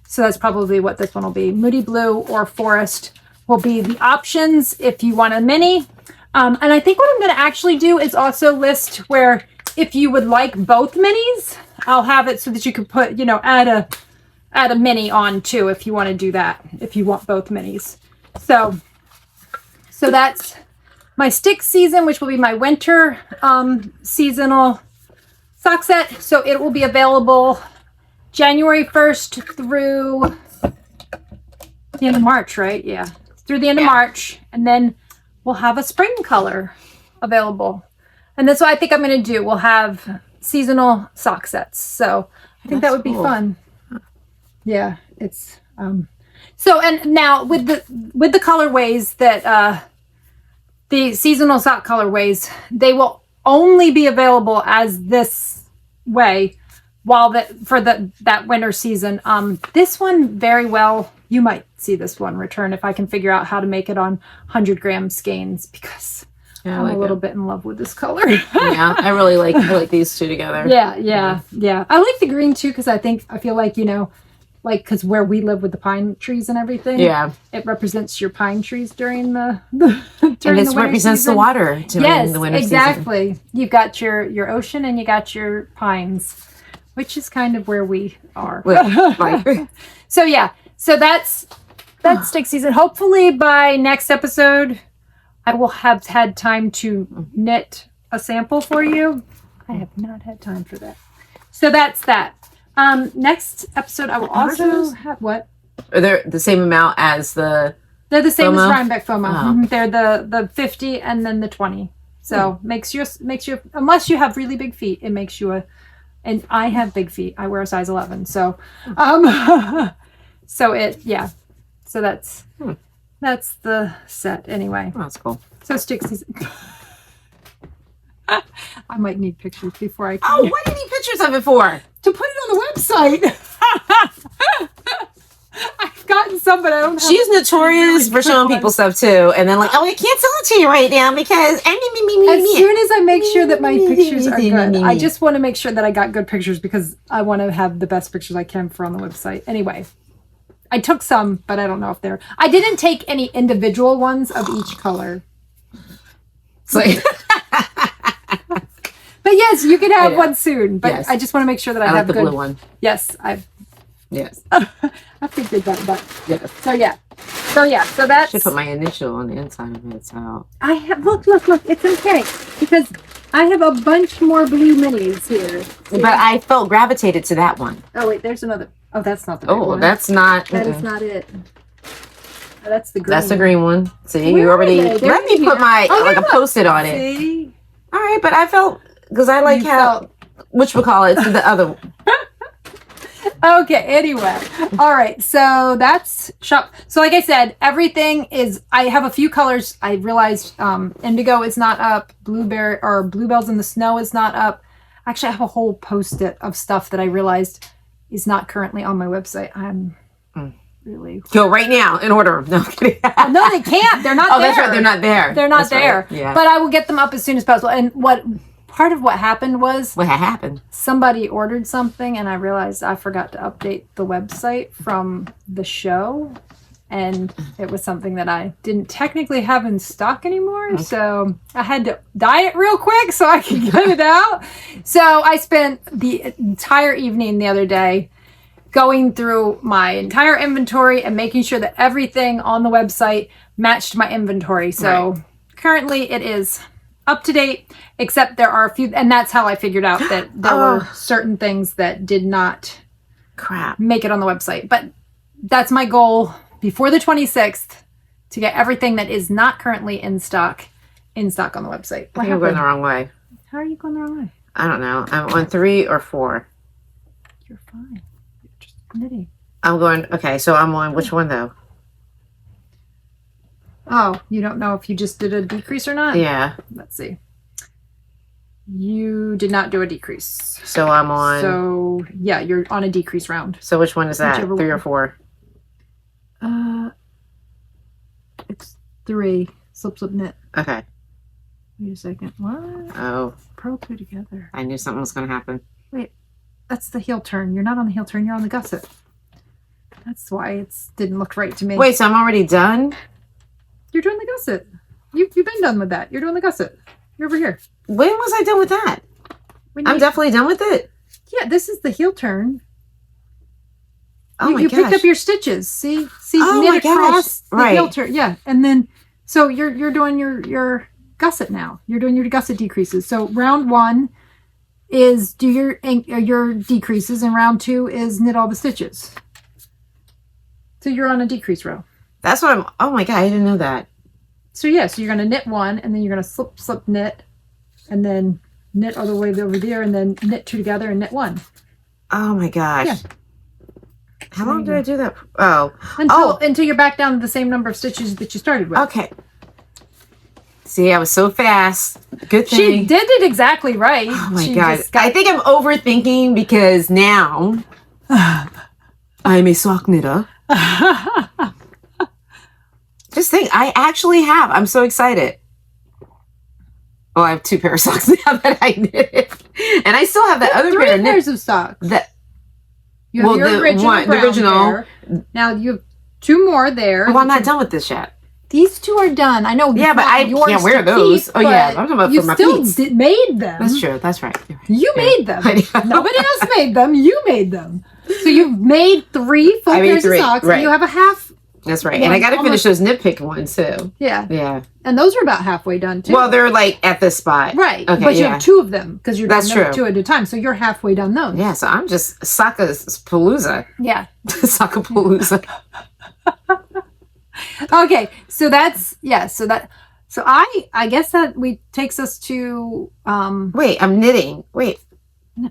So that's probably what this one will be. Moody Blue or Forest will be the options if you want a mini. And I think what I'm going to actually do is also list where if you would like both minis, I'll have it so that you can put, you know, add a mini on too if you want to do that, if you want both minis. So that's my Stick Season, which will be my winter seasonal sock set. So it will be available January 1st through the end of March, right? Yeah. Through the end of March. And then we'll have a spring color available. And that's what I think I'm going to do. We'll have seasonal sock sets. So I think that would be fun. Yeah. It's, so, and now with the colorways that, the seasonal sock colorways, they will only be available as this way while that winter season. This one very well, you might see this one return if I can figure out how to make it on 100-gram skeins, because I'm a little bit in love with this color. Yeah, I really like these two together. Yeah. I like the green too because I feel like, you know, like because where we live with the pine trees and everything. Yeah, it represents your pine trees during the and it represents season. The water during the winter exactly. season. You've got your ocean and you got your pines. Which is kind of where we are. So yeah, so that's Stick Season. Hopefully by next episode, I will have had time to knit a sample for you. I have not had time for that. So that's that. Next episode, I will also have what? Are they the same amount as the? They're the same FOMO? as Rhinebeck FOMO. Mm-hmm. They're the 50 and then the 20. So makes you unless you have really big feet, it makes you and I have big feet. I wear a size 11. So, so that's the set anyway. Oh, that's cool. So Stick Season. I might need pictures before I can. Oh, what do you need pictures of it for? To put it on the website. I've gotten some, but I don't have. She's notorious for showing people stuff too, and then like, oh, I can't sell it to you right now because as soon as I make sure that my pictures are good, I just want to make sure that I got good pictures because I want to have the best pictures I can for on the website. Anyway, I took some, but I don't know if they're. I didn't take any individual ones of each color. So, but yes, you can have one soon. But yes. I just want to make sure that I have the good blue one. Yes, Yes. I figured that, but yes. So that's. Should put my initial on the inside of it. So I have look. It's okay because I have a bunch more blue minis here. See? But I felt gravitated to that one. Oh wait, there's another. Oh, that's not the. Oh, one. That's not. That is not it. Oh, that's the green. That's the green one. See, you already let me put my like a post-it on it. See. All right, but I felt because I like You how, whatchamacallit, the other. Okay, anyway. All right, so that's shop. So like I said, everything is, I have a few colors. I realized indigo is not up, blueberry or bluebells in the snow is not up. Actually, I have a whole post-it of stuff that I realized is not currently on my website. I'm really... Go right now and order them. No, I'm kidding. No, they can't. They're not there. Oh, that's right. They're not there. They're not That's there. Right. Yeah. But I will get them up as soon as possible. And part of what happened was... What happened? Somebody ordered something and I realized I forgot to update the website from the show. And it was something that I didn't technically have in stock anymore. Okay. So I had to dye it real quick so I could get it out. So I spent the entire evening the other day going through my entire inventory and making sure that everything on the website matched my inventory. So currently it is up to date, except there are a few, and that's how I figured out that there were certain things that did not make it on the website. But that's my goal before the 26th to get everything that is not currently in stock on the website. I think I'm going the wrong way. How are you going the wrong way? I don't know. I'm on 3 or 4. You're fine. You're just knitting. I'm going, okay, so I'm on which one though? Oh, you don't know if you just did a decrease or not? Yeah. Let's see. You did not do a decrease. So I'm on... So, yeah, you're on a decrease round. So which one is that? Whichever 3 or one. 4? It's 3. Slip, slip, knit. Okay. Wait a second. What? Oh. Purl 2 together. I knew something was going to happen. Wait. That's the heel turn. You're not on the heel turn. You're on the gusset. That's why it didn't look right to me. Wait, so I'm already done? You're doing the gusset. You've been done with that. You're doing the gusset. You're over here. When was I done with that? I'm definitely done with it. Yeah, this is the heel turn. Oh my gosh. You picked up your stitches. See, oh knit across the heel turn. Yeah, and then so you're doing your gusset now. You're doing your gusset decreases. So round 1 is do your decreases, and round 2 is knit all the stitches. So you're on a decrease row. That's what I'm... Oh my god, I didn't know that. So yeah, so you're going to knit 1, and then you're going to slip, slip, knit, and then knit all the way over there, and then knit 2 together and knit 1. Oh my gosh. Yeah. How long did I do that? Oh. Until you're back down to the same number of stitches that you started with. Okay. See, I was so fast. Good thing. She did it exactly right. Oh my god. I think I'm overthinking because now I'm a sock knitter. Just think, I actually have. I'm so excited. Oh, I have 2 pair of socks now that I knit. And I still have that other pair of pairs of socks. You have your original pair. Now you have 2 more there. Oh, I'm not done with this yet. These 2 are done. I know. Yeah, but I can't wear those. Oh yeah, I'm talking about for my feet. You still made them. That's true. That's right. You made them. Nobody else made them. You made them. So you've made 3 full pairs of socks, and you have a half. That's right. And I got to finish those Knitpick ones too. Yeah. Yeah. And those are about halfway done too. Well, they're like at this spot. Right. Okay, but you have 2 of them because you're doing 2 at a time. So you're halfway done those. Yeah. So I'm just Sockapalooza. Yeah. Sockapalooza. Okay. So that's, yeah. So I guess that takes us to, wait, I'm knitting. Wait.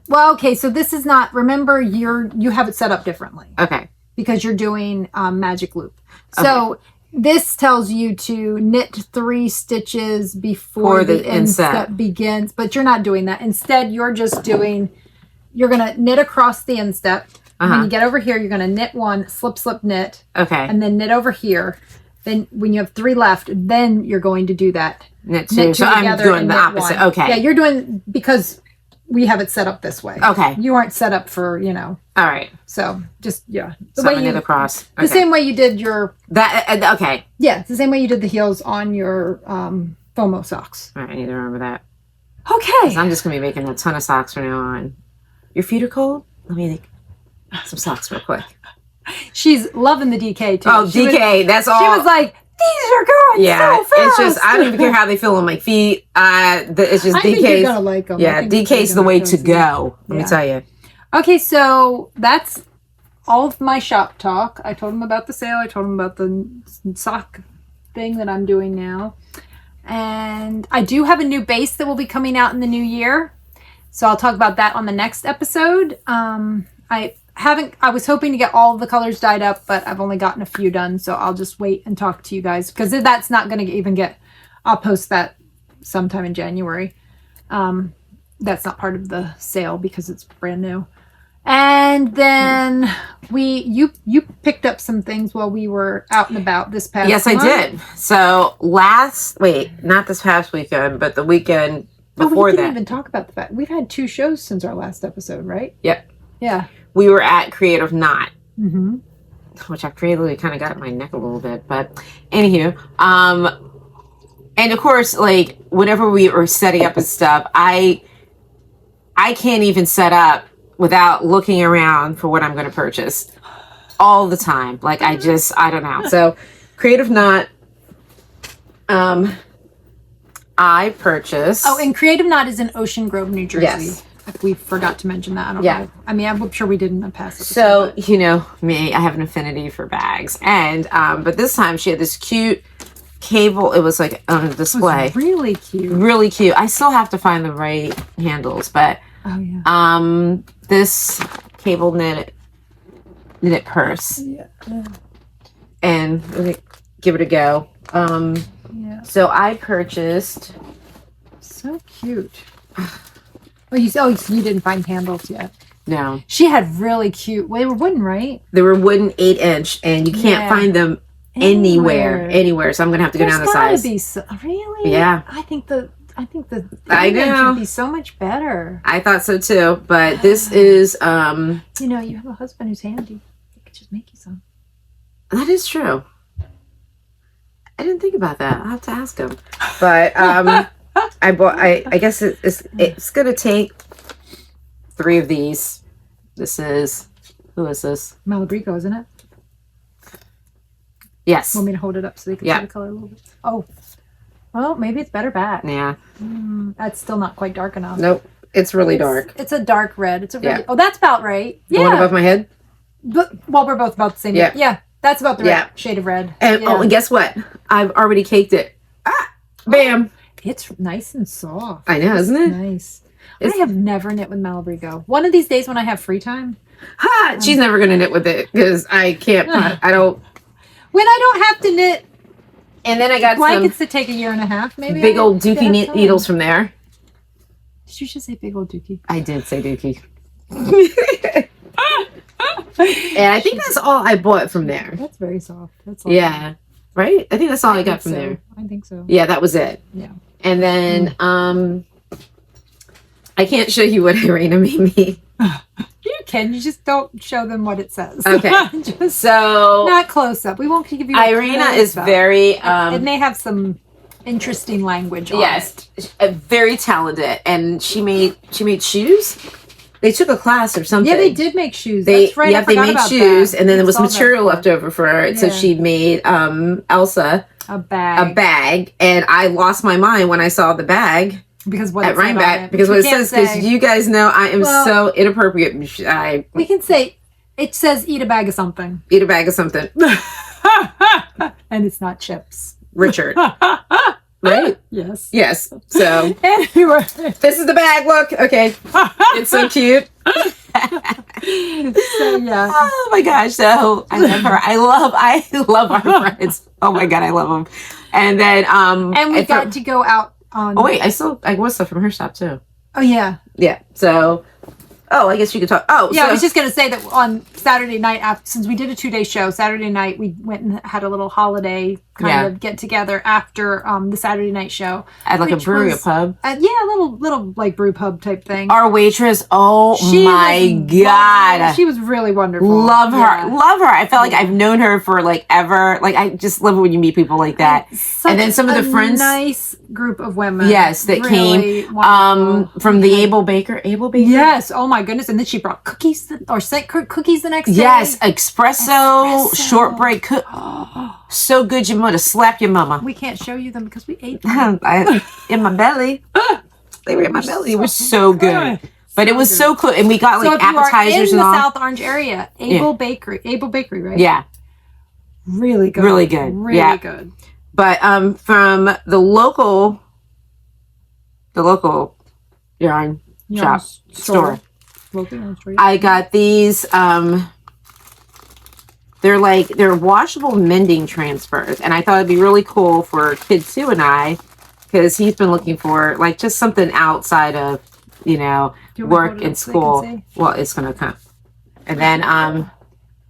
Well, okay. So this is not, remember you have it set up differently. Okay. Because you're doing magic loop. So this tells you to knit 3 stitches before the instep begins, but you're not doing that. Instead, you're just doing, you're going to knit across the instep. When you get over here, you're going to knit 1, slip, slip, knit. Okay. And then knit over here. Then when you have 3 left, then you're going to do that. Knit 2. So I'm doing the opposite. 1. Okay. Yeah, you're doing, because we have it set up this way. Okay. You aren't set up for, All right. So just, yeah. The way you knit across. The same way you did your... okay. Yeah, it's the same way you did the heels on your FOMO socks. All right, I need to remember that. Okay. I'm just going to be making a ton of socks from now on. Your feet are cold? Let me make some socks real quick. She's loving the DK too. Oh, DK, that's all. She was like, these are going so fast. It's just, I don't even care how they feel on my feet. It's just DK. I think you're going to like them. Yeah, DK's the way to go. Let me tell you. Okay, so that's all of my shop talk. I told them about the sale. I told them about the sock thing that I'm doing now. And I do have a new base that will be coming out in the new year. So I'll talk about that on the next episode. I was hoping to get all of the colors dyed up, but I've only gotten a few done. So I'll just wait and talk to you guys because that's not going to even I'll post that sometime in January. That's not part of the sale because it's brand new. And then you picked up some things while we were out and about this past Yes, month. I did. So not this past weekend, but the weekend before we didn't that. even talk about the fact we've had 2 shows since our last episode, right? Yep. Yeah. We were at Creative Knot, Mm-hmm. which I creatively kind of got in my neck a little bit, but anywho, and of course, like whenever we were setting up and stuff, I can't even set up without looking around for what I'm going to purchase all the time. Like I don't know. So Creative Knot, I purchased. Oh, and Creative Knot is in Ocean Grove, New Jersey. Yes. If we forgot to mention that. I don't know. I mean, I'm sure we didn't in the past episode. So, you know me, I have an affinity for bags. And, but this time she had this cute cable. It was like on a display. It was really cute. Really cute. I still have to find the right handles, but, Oh, yeah. this cable knit purse. Yeah. And let me give it a go. Yeah. So I purchased. So cute. Oh, you didn't find handles yet. No. She had really cute. Well, they were wooden, right? They were wooden 8-inch, and you can't find them anywhere. So I'm gonna have to go down a size. Really? Yeah. I think the I know. would be so much better. I thought so too, but this is You know, you have a husband who's handy. He could just make you some. that is true. I didn't think about that. I'll have to ask him. But I guess it's gonna take 3 of these. Who is this? Malabrigo, isn't it? Yes. Want me to hold it up so they can see the color a little bit? Oh. Well, maybe it's better back. Yeah. That's still not quite dark enough. Nope. It's really dark. It's a dark red. It's a really, Yeah. Oh, that's about right. The one above my head? But, well, we're both about the same. Yeah. Yeah. That's about the right shade of red. And and guess what? I've already caked it. Bam. It's nice and soft. I know, isn't it? Nice. I have never knit with Malabrigo. One of these days when I have free time. She's never gonna knit with it because I can't. I don't. When I don't have to knit And then I got blankets some that take a year and a half, maybe. big old Dookie needles from there. Did you just say big old Dookie? I did say Dookie. And I think that's all I bought from there. That's very soft. That's all. Yeah. Right? I think that's all I got from there. I think so. Yeah, that was it. Yeah. And then I can't show you what Irina made me. You can. You just don't show them what it says. Okay. Just So not close up. We won't give you. Irina is very it may have some interesting language on yes, it. very talented, and she made shoes. They took a class or something. Yeah, they did make shoes. They That's right. they made shoes, that. and then there was Saw that material before. left over for it. So Yeah. she made Elsa a bag. and I lost my mind when I saw the bag Because what at it said on Rhinebeck it. because what We it can't says because say- you guys know I am so inappropriate. I We can say it says eat a bag of something, eat a bag of something. and it's not chips. Richard, right? Yes. Yes. So Anyway, this is the bag. Look, okay, it's so cute. so yeah. Oh my gosh! So I love her. I love our friends. Oh my god, I love them. And then And we got to go out on. Oh wait, I want stuff from her shop too. Oh yeah. Yeah. So. Oh, I guess you could talk. Oh, Yeah, so, I was just going to say that on Saturday night, since we did a 2-day show, Saturday night we went and had a little holiday kind of get together after the Saturday night show. at like a which brewery, was- a pub. Yeah, a little like brew pub type thing. Our waitress. Oh She my was god. wonderful. She was really wonderful. Love her. Yeah. Love her. I felt like I've known her for like ever. Like I just love it when you meet people like that. Such And then some of the a friends. nice group of women. Yes, that Really came wonderful. from the Able Baker. Able Baker. Yes. Oh my goodness. And then she brought cookies or sent cookies the next day. Yes, espresso. Shortbread cook. So good, you would have slapped your mama. We can't show you them because we ate them. In my belly. They were in my belly. It was so good. But it was so cool. And we got So like if you are appetizers in and the all. South Orange area, Able Bakery, right? Yeah. Really good. Really good. Really Yeah. good. But from the local yarn shop store. Local yarn store. I got these. They're washable mending transfers, and I thought it'd be really cool for Kid 2 and I, because he's been looking for like just something outside of work and school. Well, it's gonna come, and then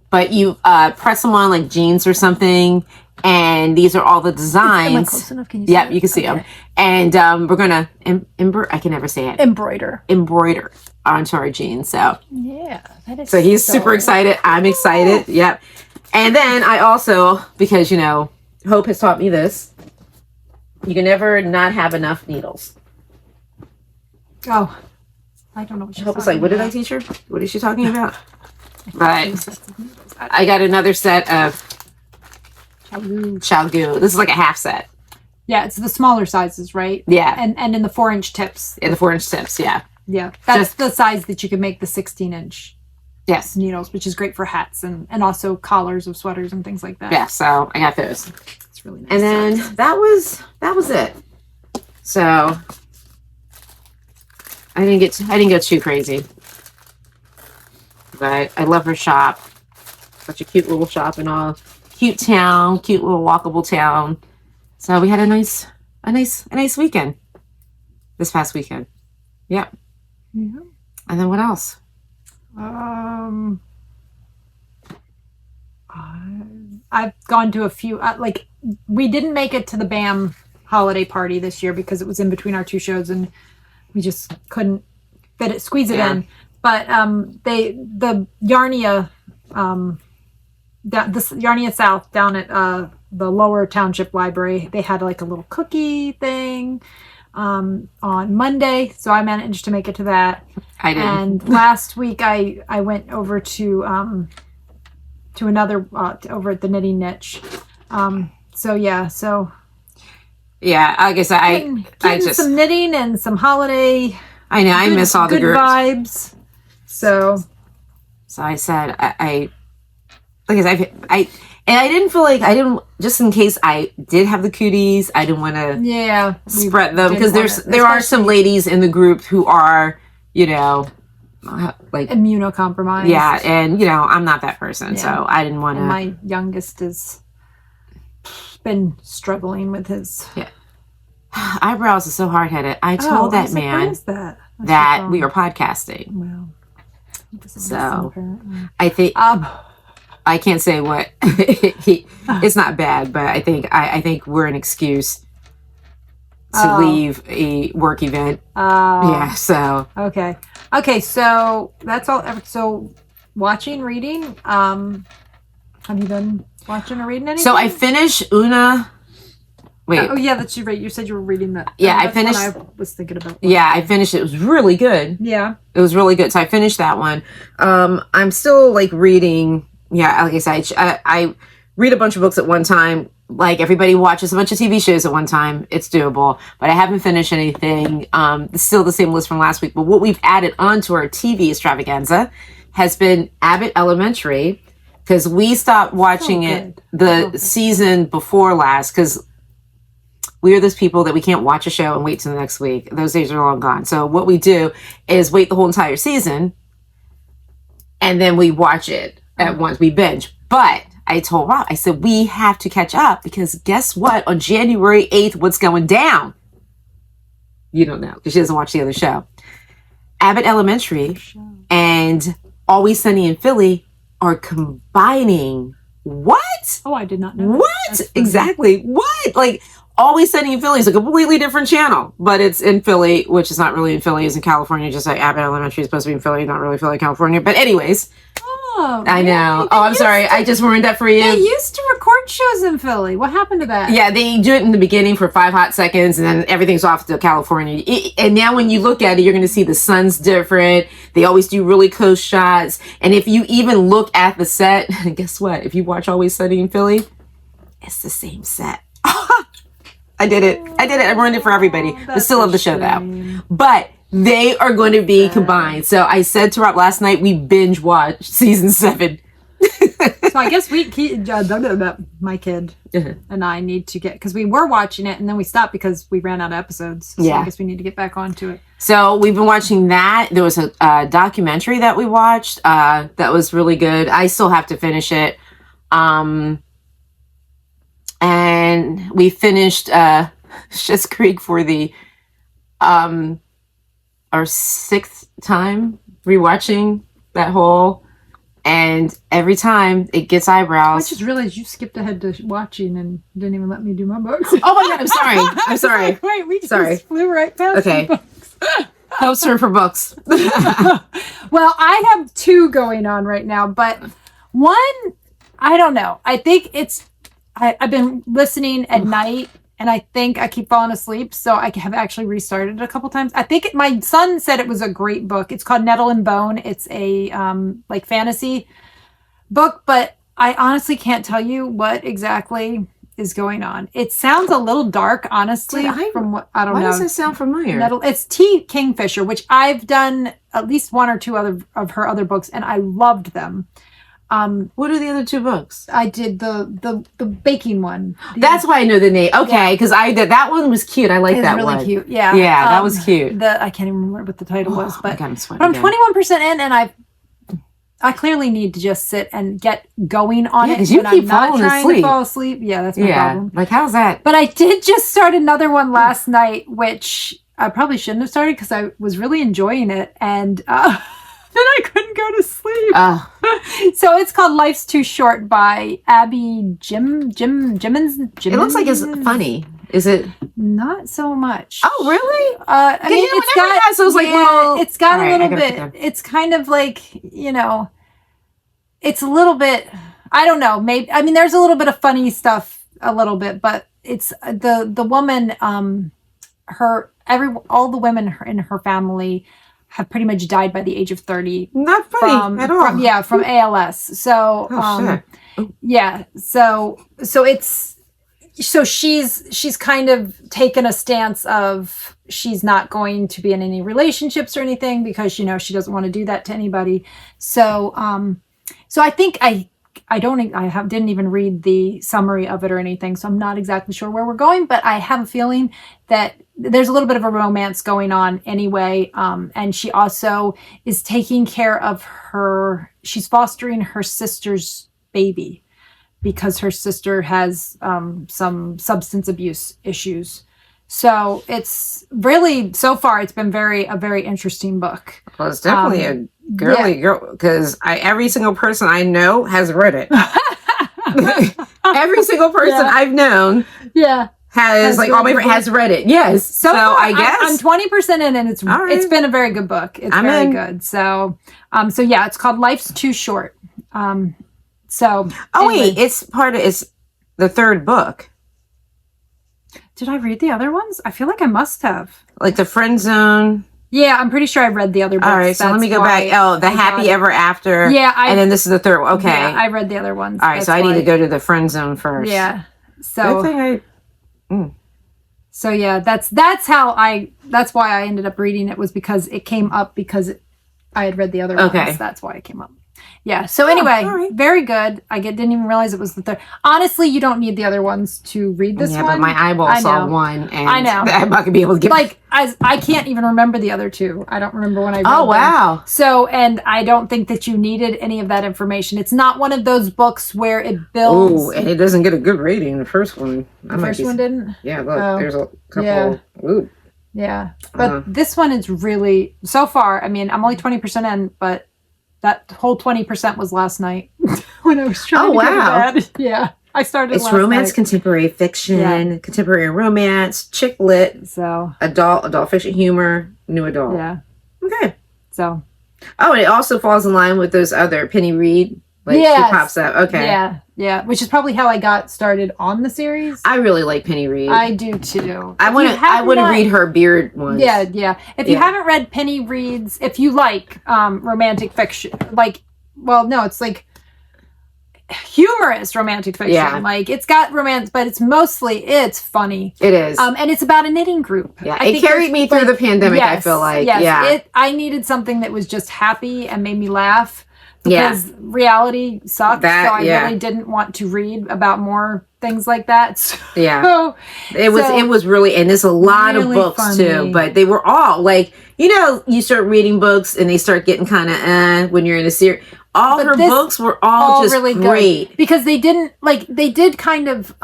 but you press them on like jeans or something, and these are all the designs. Am I close enough? Can you see Yep, you can see them. And we're gonna I can never say it. Embroider onto our jeans. So yeah, that is. So he's super excited. I'm excited. Yep. And then I also, because Hope has taught me this, you can never not have enough needles. Oh, I don't know what she's Hope was like, what did I teach her? What is she talking about? But I got another set of Chalgu. This is like a half set. Yeah, it's the smaller sizes, right? Yeah. And in the 4-inch tips. In the 4-inch tips, yeah. Yeah. That's the size that you can make the 16-inch needles, which is great for hats and also collars of sweaters and things like that. Yeah, so I got those. It's really nice. And then that was it. So I didn't go too crazy. But I love her shop. Such a cute little shop and all. Cute town, cute little walkable town. So we had a nice weekend. This past weekend. Yep. Yeah. And then what else? I've gone to a few, we didn't make it to the BAM holiday party this year because it was in between our two shows and we just couldn't squeeze it in. But the Yarnia, the Yarnia South down at the Lower Township Library, they had like a little cookie thing on Monday, so I managed to make it to that. I did. And last week I went over to another over at the Knitting Niche. Yeah, I guess I just some knitting and some holiday. I know I miss all the groups. Vibes. So I said I didn't feel like just in case I did have the cooties, I didn't want to spread them because there are some ladies in the group who are like immunocompromised. Yeah, and I'm not that person, so I didn't want to. My youngest has been struggling with his eyebrows. Are so hard headed. I told that man that we were podcasting. Well, so I think I can't say what it's not bad, but I think we're an excuse to leave a work event. Yeah. So okay. So that's all. So watching, reading. Have you been watching or reading anything? So I finished Una. Wait. Oh yeah, that's right. You said you were reading that. Yeah, I finished. I was thinking about. Yeah, I finished it. It was really good. Yeah, it was really good. So I finished that one. I'm still like reading. Yeah, like I said, I read a bunch of books at one time. Like everybody watches a bunch of TV shows at one time. It's doable, but I haven't finished anything. It's still the same list from last week. But what we've added onto our TV extravaganza has been Abbott Elementary, because we stopped watching it the season before last because we are those people that we can't watch a show and wait till the next week. Those days are long gone. So what we do is wait the whole entire season and then we watch it at once. We binge. But I told Rob, I said, we have to catch up because guess what? On January 8th, what's going down? You don't know because she doesn't watch the other show. Abbott Elementary and Always Sunny in Philly are combining. What? Oh, I did not know. What? Exactly. What? Like, Always Sunny in Philly is a completely different channel, but it's in Philly, which is not really in Philly. It's in California, just like Abbott Elementary is supposed to be in Philly, not really Philly, California. But anyways. Oh, I know. Oh, I'm sorry. I just ruined that for you. They used to record shows in Philly. What happened to that? Yeah, they do it in the beginning for 5 hot seconds, and then everything's off to California. And now when you look at it, you're going to see the sun's different. They always do really close shots. And if you even look at the set, guess what? If you watch Always Sunny in Philly, it's the same set. I did it. I ruined it for everybody. But still love the show, though. But they are going to be combined. So I said to Rob last night, we binge watched season 7. So I guess my kid and I need to get, because we were watching it and then we stopped because we ran out of episodes. So I guess we need to get back onto it. So we've been watching that. There was a documentary that we watched that was really good. I still have to finish it. And we finished Schitt's Creek for the our 6th time rewatching that whole. And every time it gets eyebrows. I just realized you skipped ahead to watching and didn't even let me do my books. Oh my God, I'm sorry. I'm sorry. Wait, we just flew right past Okay. the books. Hope's turn for books. Well, I have 2 going on right now, but one, I don't know. I think it's, I've been listening at night and I think I keep falling asleep. So I have actually restarted it a couple times. I think my son said it was a great book. It's called Nettle and Bone. It's a like fantasy book, but I honestly can't tell you what exactly is going on. It sounds a little dark, honestly, from what I don't know. Why does it sound familiar? It's T. Kingfisher, which I've done at least 1 or 2 other of her other books, and I loved them. What are the other 2 books? I did the baking one. That's why I know the name. Okay, because that one was cute. I like that one. Really cute. Yeah. Yeah, that was cute. I can't even remember what the title was, but I'm I'm 21% in, and I clearly need to just sit and get going on it. Because you keep falling asleep. To fall asleep. Yeah, that's my problem. Like, how's that? But I did just start another one last night, which I probably shouldn't have started because I was really enjoying it, and then I couldn't go to sleep. So it's called Life's Too Short by Abby Jimmins. It looks like it's funny. Is it? Not so much. Oh, really? I mean, it's got a little bit. It's kind of like, it's a little bit. I don't know. Maybe, I mean, there's a little bit of funny stuff, a little bit, but it's the woman. All the women in her family have pretty much died by the age of 30. Not funny at all. From ALS. So, So she's kind of taken a stance of she's not going to be in any relationships or anything because she doesn't want to do that to anybody. So I think didn't even read the summary of it or anything, so I'm not exactly sure where we're going, but I have a feeling that there's a little bit of a romance going on anyway. And she also is taking care of she's fostering her sister's baby, because her sister has some substance abuse issues. So it's really, so far, it's been a very interesting book. Well, it's definitely a girly girl, because every single person I know has read it. Every single person I've known has read it. Yes. So I guess I'm 20% in, and it's been a very good book. It's very good. So it's called Life's Too Short. It's the 3rd book. Did I read the other ones? I feel like I must have. Like the Friend Zone. Yeah, I'm pretty sure I read the other books. All right, so let me go back. Oh, the Happy Ever After. Yeah, and then this is the 3rd one. Okay. Yeah, I read the other ones. All right, so I need to go to the Friend Zone first. Yeah. So good thing So yeah, that's why I ended up reading it, was because it came up because I had read the other ones. That's why it came up. Yeah. So anyway, very good. Didn't even realize it was the 3rd. Honestly, you don't need the other ones to read this one. Yeah, but my eyeball saw one, and I know. I'm not gonna be able to get. I can't even remember the other 2. I don't remember when I read them. Oh wow. So, and I don't think that you needed any of that information. It's not one of those books where it builds. Oh, and it doesn't get a good rating. The first one. The first one didn't. Yeah. Look, there's a couple. Yeah. Ooh. Yeah, but this one is really, so far. I mean, I'm only 20% in, but that whole 20% was last night when I was trying to go to bed. Yeah, I started. It's romance, contemporary fiction, contemporary romance, chick lit, adult fiction, humor, new adult. Yeah. Okay. So. Oh, and it also falls in line with those other Penny Reed. She pops up. Okay. Yeah. Which is probably how I got started on the series. I really like Penny Reed. I do too. I want to read her Beard ones. Yeah. If you haven't read Penny Reed's, if you like romantic fiction, it's like humorous romantic fiction. Yeah. Like, it's got romance, but it's funny. It is. And it's about a knitting group. Yeah. It carried me through the pandemic, I feel like. Yes. I needed something that was just happy and made me laugh. because reality sucks. That, so I really didn't want to read about more things like that. So, it was really, and there's a lot of books funny. too, but they were all like, you start reading books and they start getting kind of when you're in a series. All her books were all just really great good because they did kind of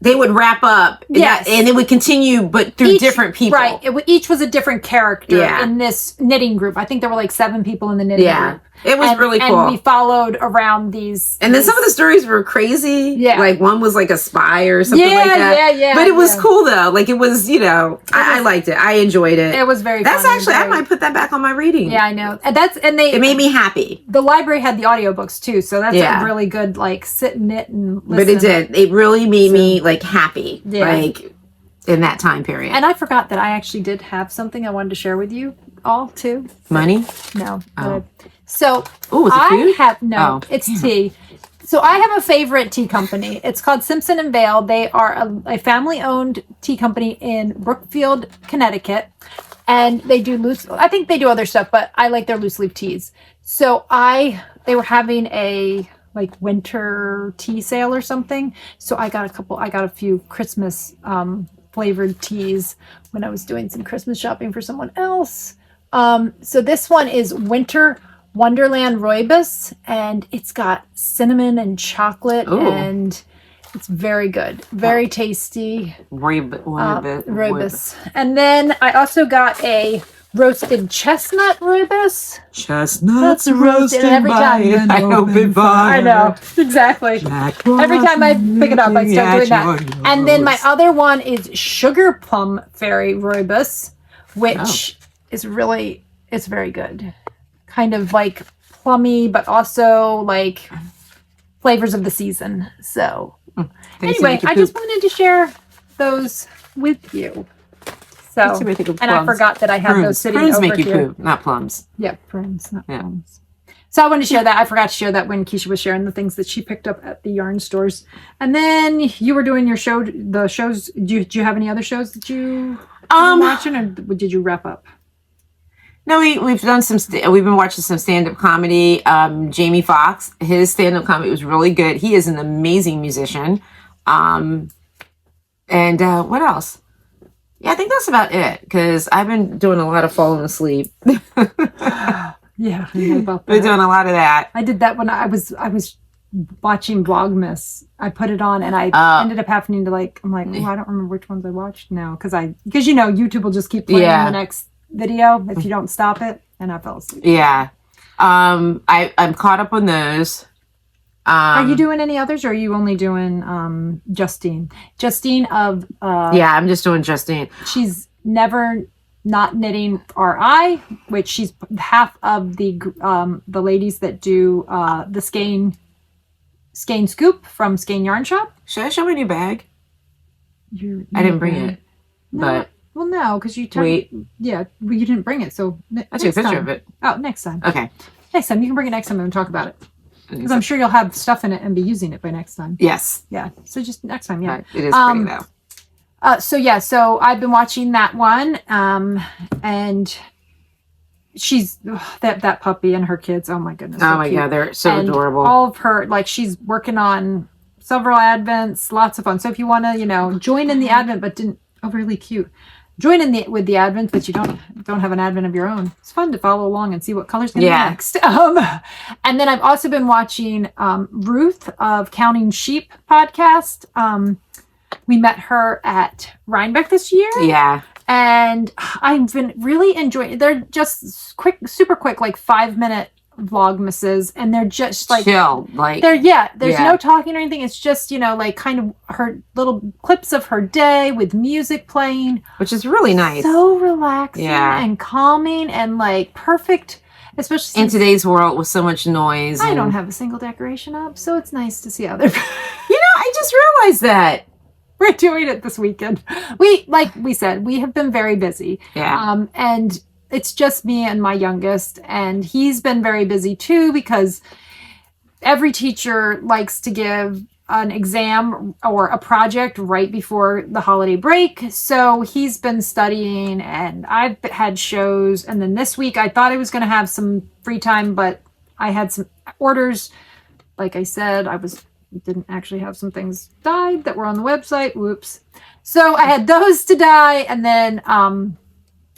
they would wrap up, and it would continue, but through different people. Right, each was a different character in this knitting group. I think there were like 7 people in the knitting group. It was really cool. And we folled around these. And then some of the stories were crazy. Yeah. Like one was like a spy or something like that. Yeah. But it was cool though. Like it was, I liked it. I enjoyed it. It was very That's actually, I might put that back on my reading. Yeah, I know. And it made me happy. The library had the audiobooks too. So that's a really good, like, sit and knit and listen. But it did. It really made me like happy. Yeah. Like in that time period. And I forgot that I actually did have something I wanted to share with you all too. Money? No. Oh. So is it food? It's tea. So I have a favorite tea company. It's called Simpson and Vale. They are a family-owned tea company in Brookfield, Connecticut, and they do I think they do other stuff, but I like their loose leaf teas. So they were having a like winter tea sale or something. So I got a few Christmas flavored teas when I was doing some Christmas shopping for someone else. So this one is Winter Wonderland Rooibos, and it's got cinnamon and chocolate, and it's very good, very tasty. Rooibos. And then I also got a roasted chestnut rooibos. Chestnuts roasted every time. I know, exactly. Every time I pick it up, I start doing that. And then my other one is sugar plum fairy rooibos, which is it's very good. Kind of like plummy, but also like flavors of the season. So anyway, I just wanted to share those with you. So, and I forgot that I had those sitting over here. Prunes make you poop, not plums. Yeah, prunes, not plums. So I wanted to share that. I forgot to share that when Kiesha was sharing the things that she picked up at the yarn stores. And then you were doing your the shows. Do you have any other shows that you were watching, or did you wrap up? No, we've done we've been watching some stand-up comedy. Jamie Foxx, his stand-up comedy was really good. He is an amazing musician. And what else? Yeah, I think that's about it, because I've been doing a lot of falling asleep. Yeah, I know about that. Been doing a lot of that. I did that when I was watching Vlogmas. I put it on and I ended up having to I don't remember which ones I watched now, because YouTube will just keep playing the next video if you don't stop it, and I fell asleep. Yeah. I'm caught up on those. Are you doing any others, or are you only doing Justine? Justine of I'm just doing Justine. She's Never Not Knitting RI, which she's half of the ladies that do the Skein Scoop from Skein Yarn Shop. Should I show my new bag? I didn't bring it. No, but well, no, because you you didn't bring it. So I took a picture of it. Oh, next time. Okay. Next time you can bring it. Next time and talk about it, because I'm sure you'll have stuff in it and be using it by next time. Yes. Yeah. So just next time. Yeah. Right. It is pretty though. So I've been watching that one, and she's that puppy and her kids. Oh my goodness. Oh my God, they're so adorable. All of her, she's working on several advents, lots of fun. So if you want to, join in the advent, but didn't really cute. Join in with the advent, but you don't have an advent of your own. It's fun to follow along and see what color's going to be next. And then I've also been watching Ruth of Counting Sheep podcast. We met her at Rhinebeck this year. Yeah. And I've been really enjoying it. They're just super quick, 5-minute vlogmases, and they're just chill. There's no talking or anything. It's just, kind of her little clips of her day with music playing. Which is really nice. So relaxing and calming and perfect. Especially in today's world with so much noise. I don't have a single decoration up, so it's nice to see other I just realized that. We're doing it this weekend. Like we said, we have been very busy. Yeah. And it's just me and my youngest, and he's been very busy too, because every teacher likes to give an exam or a project right before the holiday break. So he's been studying, and I've had shows. And then this week I thought I was going to have some free time, but I had some orders. Like I said, didn't actually have some things dyed that were on the website. Whoops. So I had those to dye. And then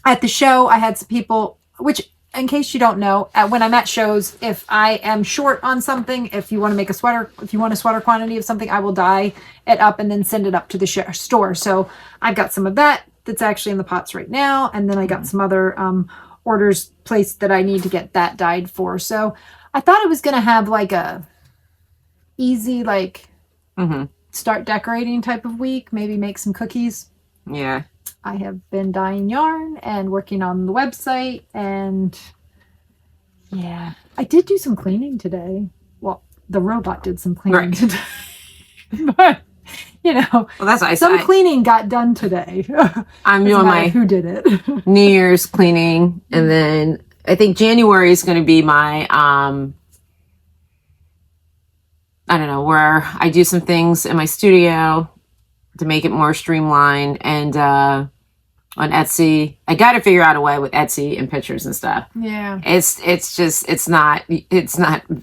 at the show, I had some people, which in case you don't know, when I'm at shows, if I am short on something, if you want to make a sweater, if you want a sweater quantity of something, I will dye it up and then send it up to the store. So I've got some of that's actually in the pots right now. And then I got some other orders placed that I need to get that dyed for. So I thought it was going to have like a easy, like start decorating type of week, maybe make some cookies. Yeah. I have been dyeing yarn and working on the website, and yeah, I did do some cleaning today. Well, the robot did some cleaning today. But, well, that's nice. Some cleaning got done today. I'm doing my who did it. New Year's cleaning, and then I think January is going to be my I don't know, where I do some things in my studio to make it more streamlined, and on Etsy. I got to figure out a way with Etsy and pictures and stuff. Yeah. It's not,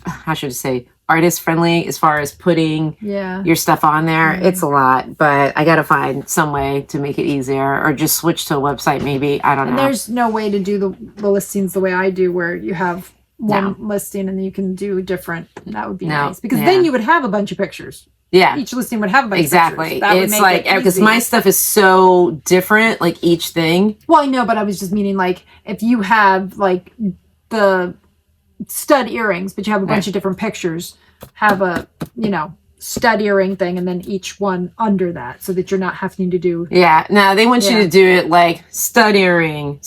how should I say, artist friendly as far as putting your stuff on there. It's a lot, but I got to find some way to make it easier, or just switch to a website maybe. I don't know. There's no way to do the listings the way I do, where you have one listing and then you can do different. That would be nice, because then you would have a bunch of pictures. Yeah. Each listing would have a bunch of pictures. That it's like, because my stuff is so different, like each thing. Well, I know, but I was just meaning, like, if you have like the stud earrings, but you have a bunch of different pictures, have a, stud earring thing, and then each one under that, so that you're not having to do. Yeah. No, they want you to do it like stud earring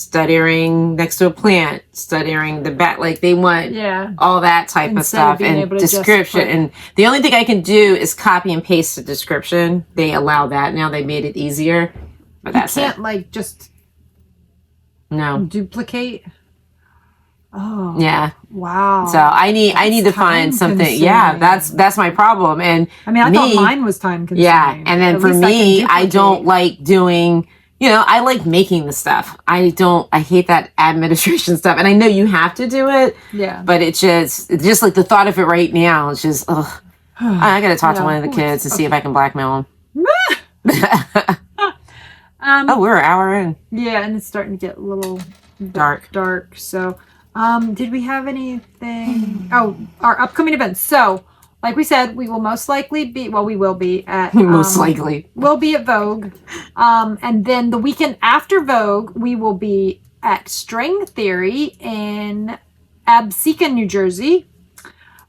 next to a plant, stud earring the back. Like, they want all that type of stuff and description. And the only thing I can do is copy and paste the description. They allow that now. They made it easier, but that's you can't just duplicate. Oh yeah! Wow. So I need to find something. Consuming. Yeah, that's my problem. And I thought mine was time consuming. Yeah, and then for me, I don't like doing. I like making the stuff. I hate that administration stuff. And I know you have to do it. Yeah. But it's just like the thought of it right now. It's just ugh. I got to talk to one of the kids and see if I can blackmail them. We're an hour in. Yeah, and it's starting to get a little dark. So. Did we have anything? Oh, our upcoming events. So, like we said, we will most likely be, we will be at, most likely, we'll be at Vogue. And then the weekend after Vogue, we will be at String Theory in Absecon, New Jersey.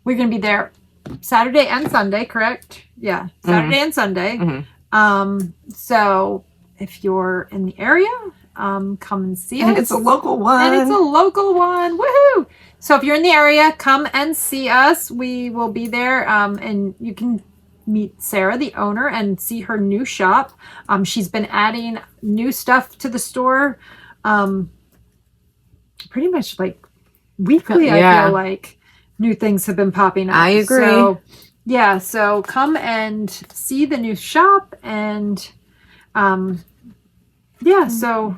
We're going to be there Saturday and Sunday, correct? Yeah, Saturday and Sunday. So if you're in the area, come and see us. And it's a local one. Woohoo! So if you're in the area, come and see us. We will be there, and you can meet Sarah, the owner, and see her new shop. She's been adding new stuff to the store, pretty much like weekly. I feel like new things have been popping up. I agree. So come and see the new shop, and so,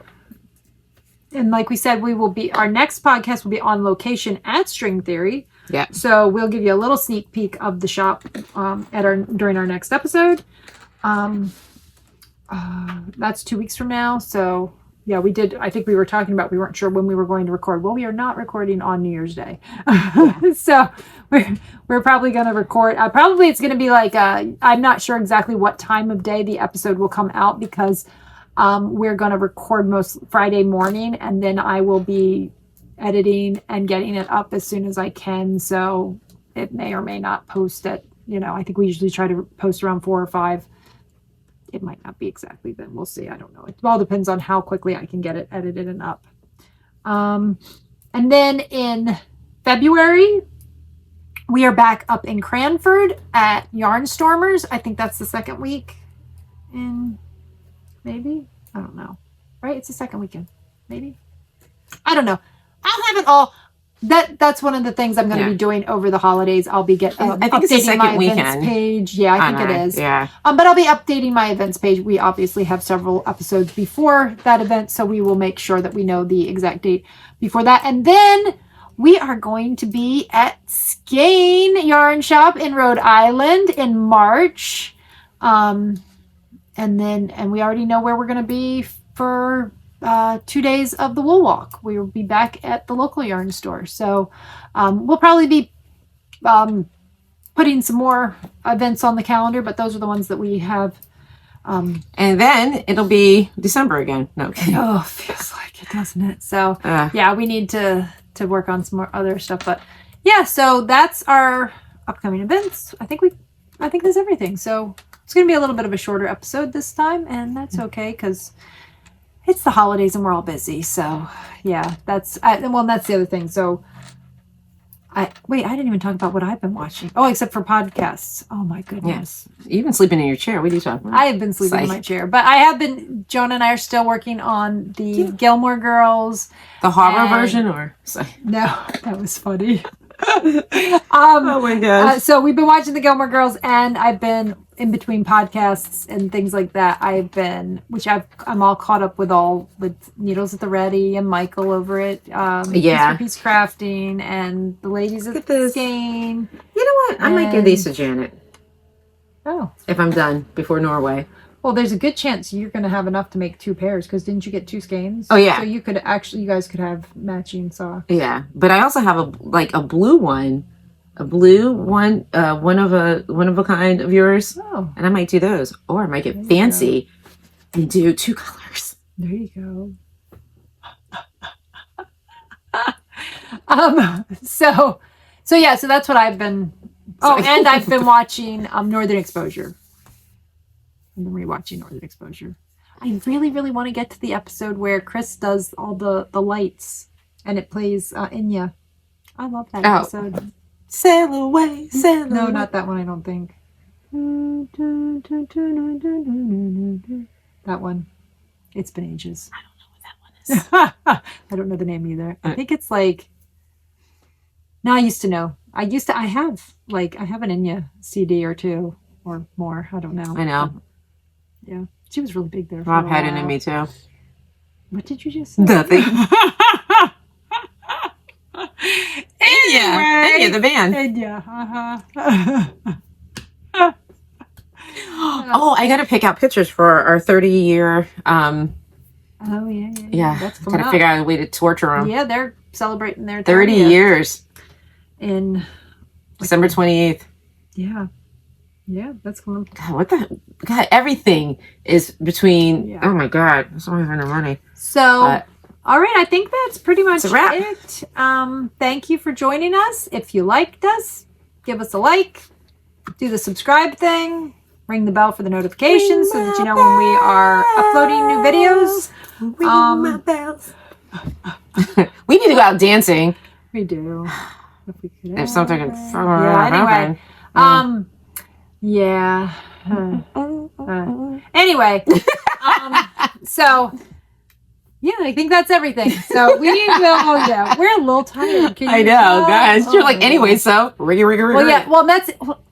and like we said, our next podcast will be on location at String Theory. Yeah. So we'll give you a little sneak peek of the shop during our next episode. That's 2 weeks from now. So yeah, I think we were talking about, we weren't sure when we were going to record. Well, we are not recording on New Year's Day. So we're probably going to record. Probably it's going to be like, I'm not sure exactly what time of day the episode will come out, because we're going to record most Friday morning, and then I will be editing and getting it up as soon as I can. So it may or may not post at, I think we usually try to post around 4 or 5. It might not be exactly then. We'll see. I don't know. It all depends on how quickly I can get it edited and up. And then in February, we are back up in Cranford at Yarnstormers. I think that's the second week in... Maybe? I don't know. Right? It's the second weekend. Maybe? I don't know. I'll have it all. That's one of the things I'm going to be doing over the holidays. I'll be I think updating it's the second events page. Yeah, I think it is. Yeah. But I'll be updating my events page. We obviously have several episodes before that event, so we will make sure that we know the exact date before that. And then we are going to be at Skein Yarn Shop in Rhode Island in March. And we already know where we're going to be for 2 days of the Wool Walk. We will be back at the local yarn store. So we'll probably be putting some more events on the calendar, but those are the ones that we have. And then it'll be December again. No. Oh, feels like it, doesn't it? So yeah, we need to work on some more other stuff. But yeah, so that's our upcoming events. I think that's everything. So it's going to be a little bit of a shorter episode this time, and that's okay because it's the holidays and we're all busy. So yeah, that's the other thing. So I didn't even talk about what I've been watching. Oh, except for podcasts. Oh my goodness. Yes. You've been sleeping in your chair. What are you talking about? I have been sleeping in my chair, but I have been, Jonah and I are still working on the Gilmore Girls. The horror version or? No, that was funny. Oh my gosh. So we've been watching the Gilmore Girls, and I've been in between podcasts and things like that. I'm all caught up with Needles at the Ready and Michael over it. Piece Crafting and the ladies at the Skein. You know what? I might give these to Janet. Oh. If I'm done before Norway. Well, there's a good chance you're going to have enough to make 2 pairs, because didn't you get 2 skeins? Oh, yeah. So you guys could have matching socks. Yeah, but I also have a blue one, one of a kind of yours. Oh. And I might do those, or I might get fancy and do 2 colors. There you go. So that's what I've been. Oh, and I've been watching Northern Exposure. I've been rewatching Northern Exposure. I really, really want to get to the episode where Chris does all the lights and it plays Inya. I love that episode. Sail away, sail away. No, not that one, I don't think. That one. It's been ages. I don't know what that one is. I don't know the name either. I think it's like... No, I used to know. I have an Inya CD or 2 or more. I don't know. I know. Yeah. She was really big there. Rob had it in me too. What did you just say? Nothing. Inya, the band. Inya, Oh, I got to pick out pictures for our 30-year. Oh yeah. That's got to figure out a way to torture them. Yeah, they're celebrating their 30 years in December 28th. Yeah. Yeah, that's cool. God, everything is between. Yeah. Oh my God, I'm sorry for no money. So, all right, I think that's pretty much it. Thank you for joining us. If you liked us, give us a like, do the subscribe thing, ring the bell for the notifications so that you know when we are uploading new videos. Ring my bells. We need to go out dancing. We do. If something can anyway. Yeah. Anyway, so yeah, I think that's everything. So we need to go. Oh yeah, we're a little tired. I know, guys. You're like, anyway, so ring. Well, yeah. Well,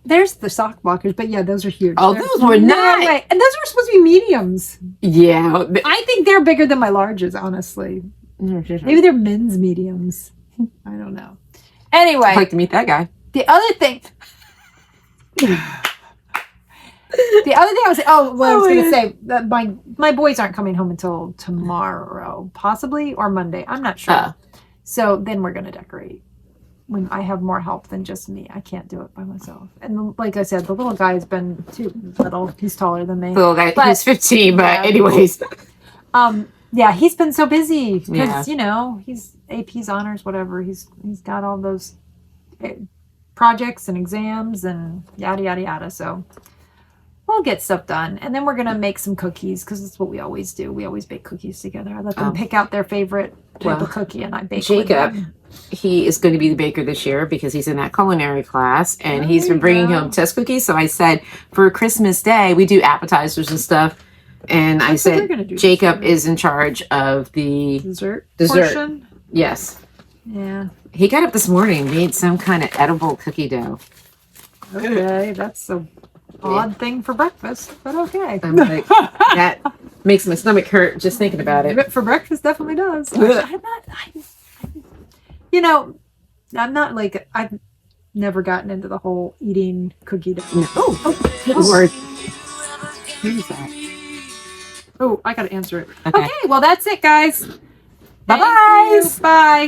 there's the sock blockers, but yeah, those are huge. Oh, those were nice. And those were supposed to be mediums. Yeah. I think they're bigger than my larges, honestly. Maybe they're men's mediums. I don't know. Anyway. I'd like to meet that guy. The other thing I was going to say that my boys aren't coming home until tomorrow, possibly, or Monday. I'm not sure. So then we're going to decorate when I have more help than just me. I can't do it by myself. And like I said, the little guy has been too little. He's taller than me. The little guy, he's 15, but anyways. Yeah, he's been so busy because, he's AP's honors, whatever. He's got all those projects and exams and yada, yada, yada. So we'll get stuff done. And then we're going to make some cookies because that's what we always do. We always bake cookies together. I let them pick out their favorite type of cookie and I bake Jacob, he is going to be the baker this year because he's in that culinary class and he's been bringing home test cookies. So I said for Christmas Day, we do appetizers and stuff. And I said Jacob is in charge of the dessert portion. Yes. Yeah. He got up this morning, made some kind of edible cookie dough. Okay, that's a odd thing for breakfast, but okay. I'm like, that makes my stomach hurt just thinking about it. For breakfast, definitely does. I'm not like, I've never gotten into the whole eating cookie dough. No. Oh, Lord. Who's that? Oh, I gotta answer it. Okay. Okay, well, that's it, guys. Bye-bye. Thank you. Bye.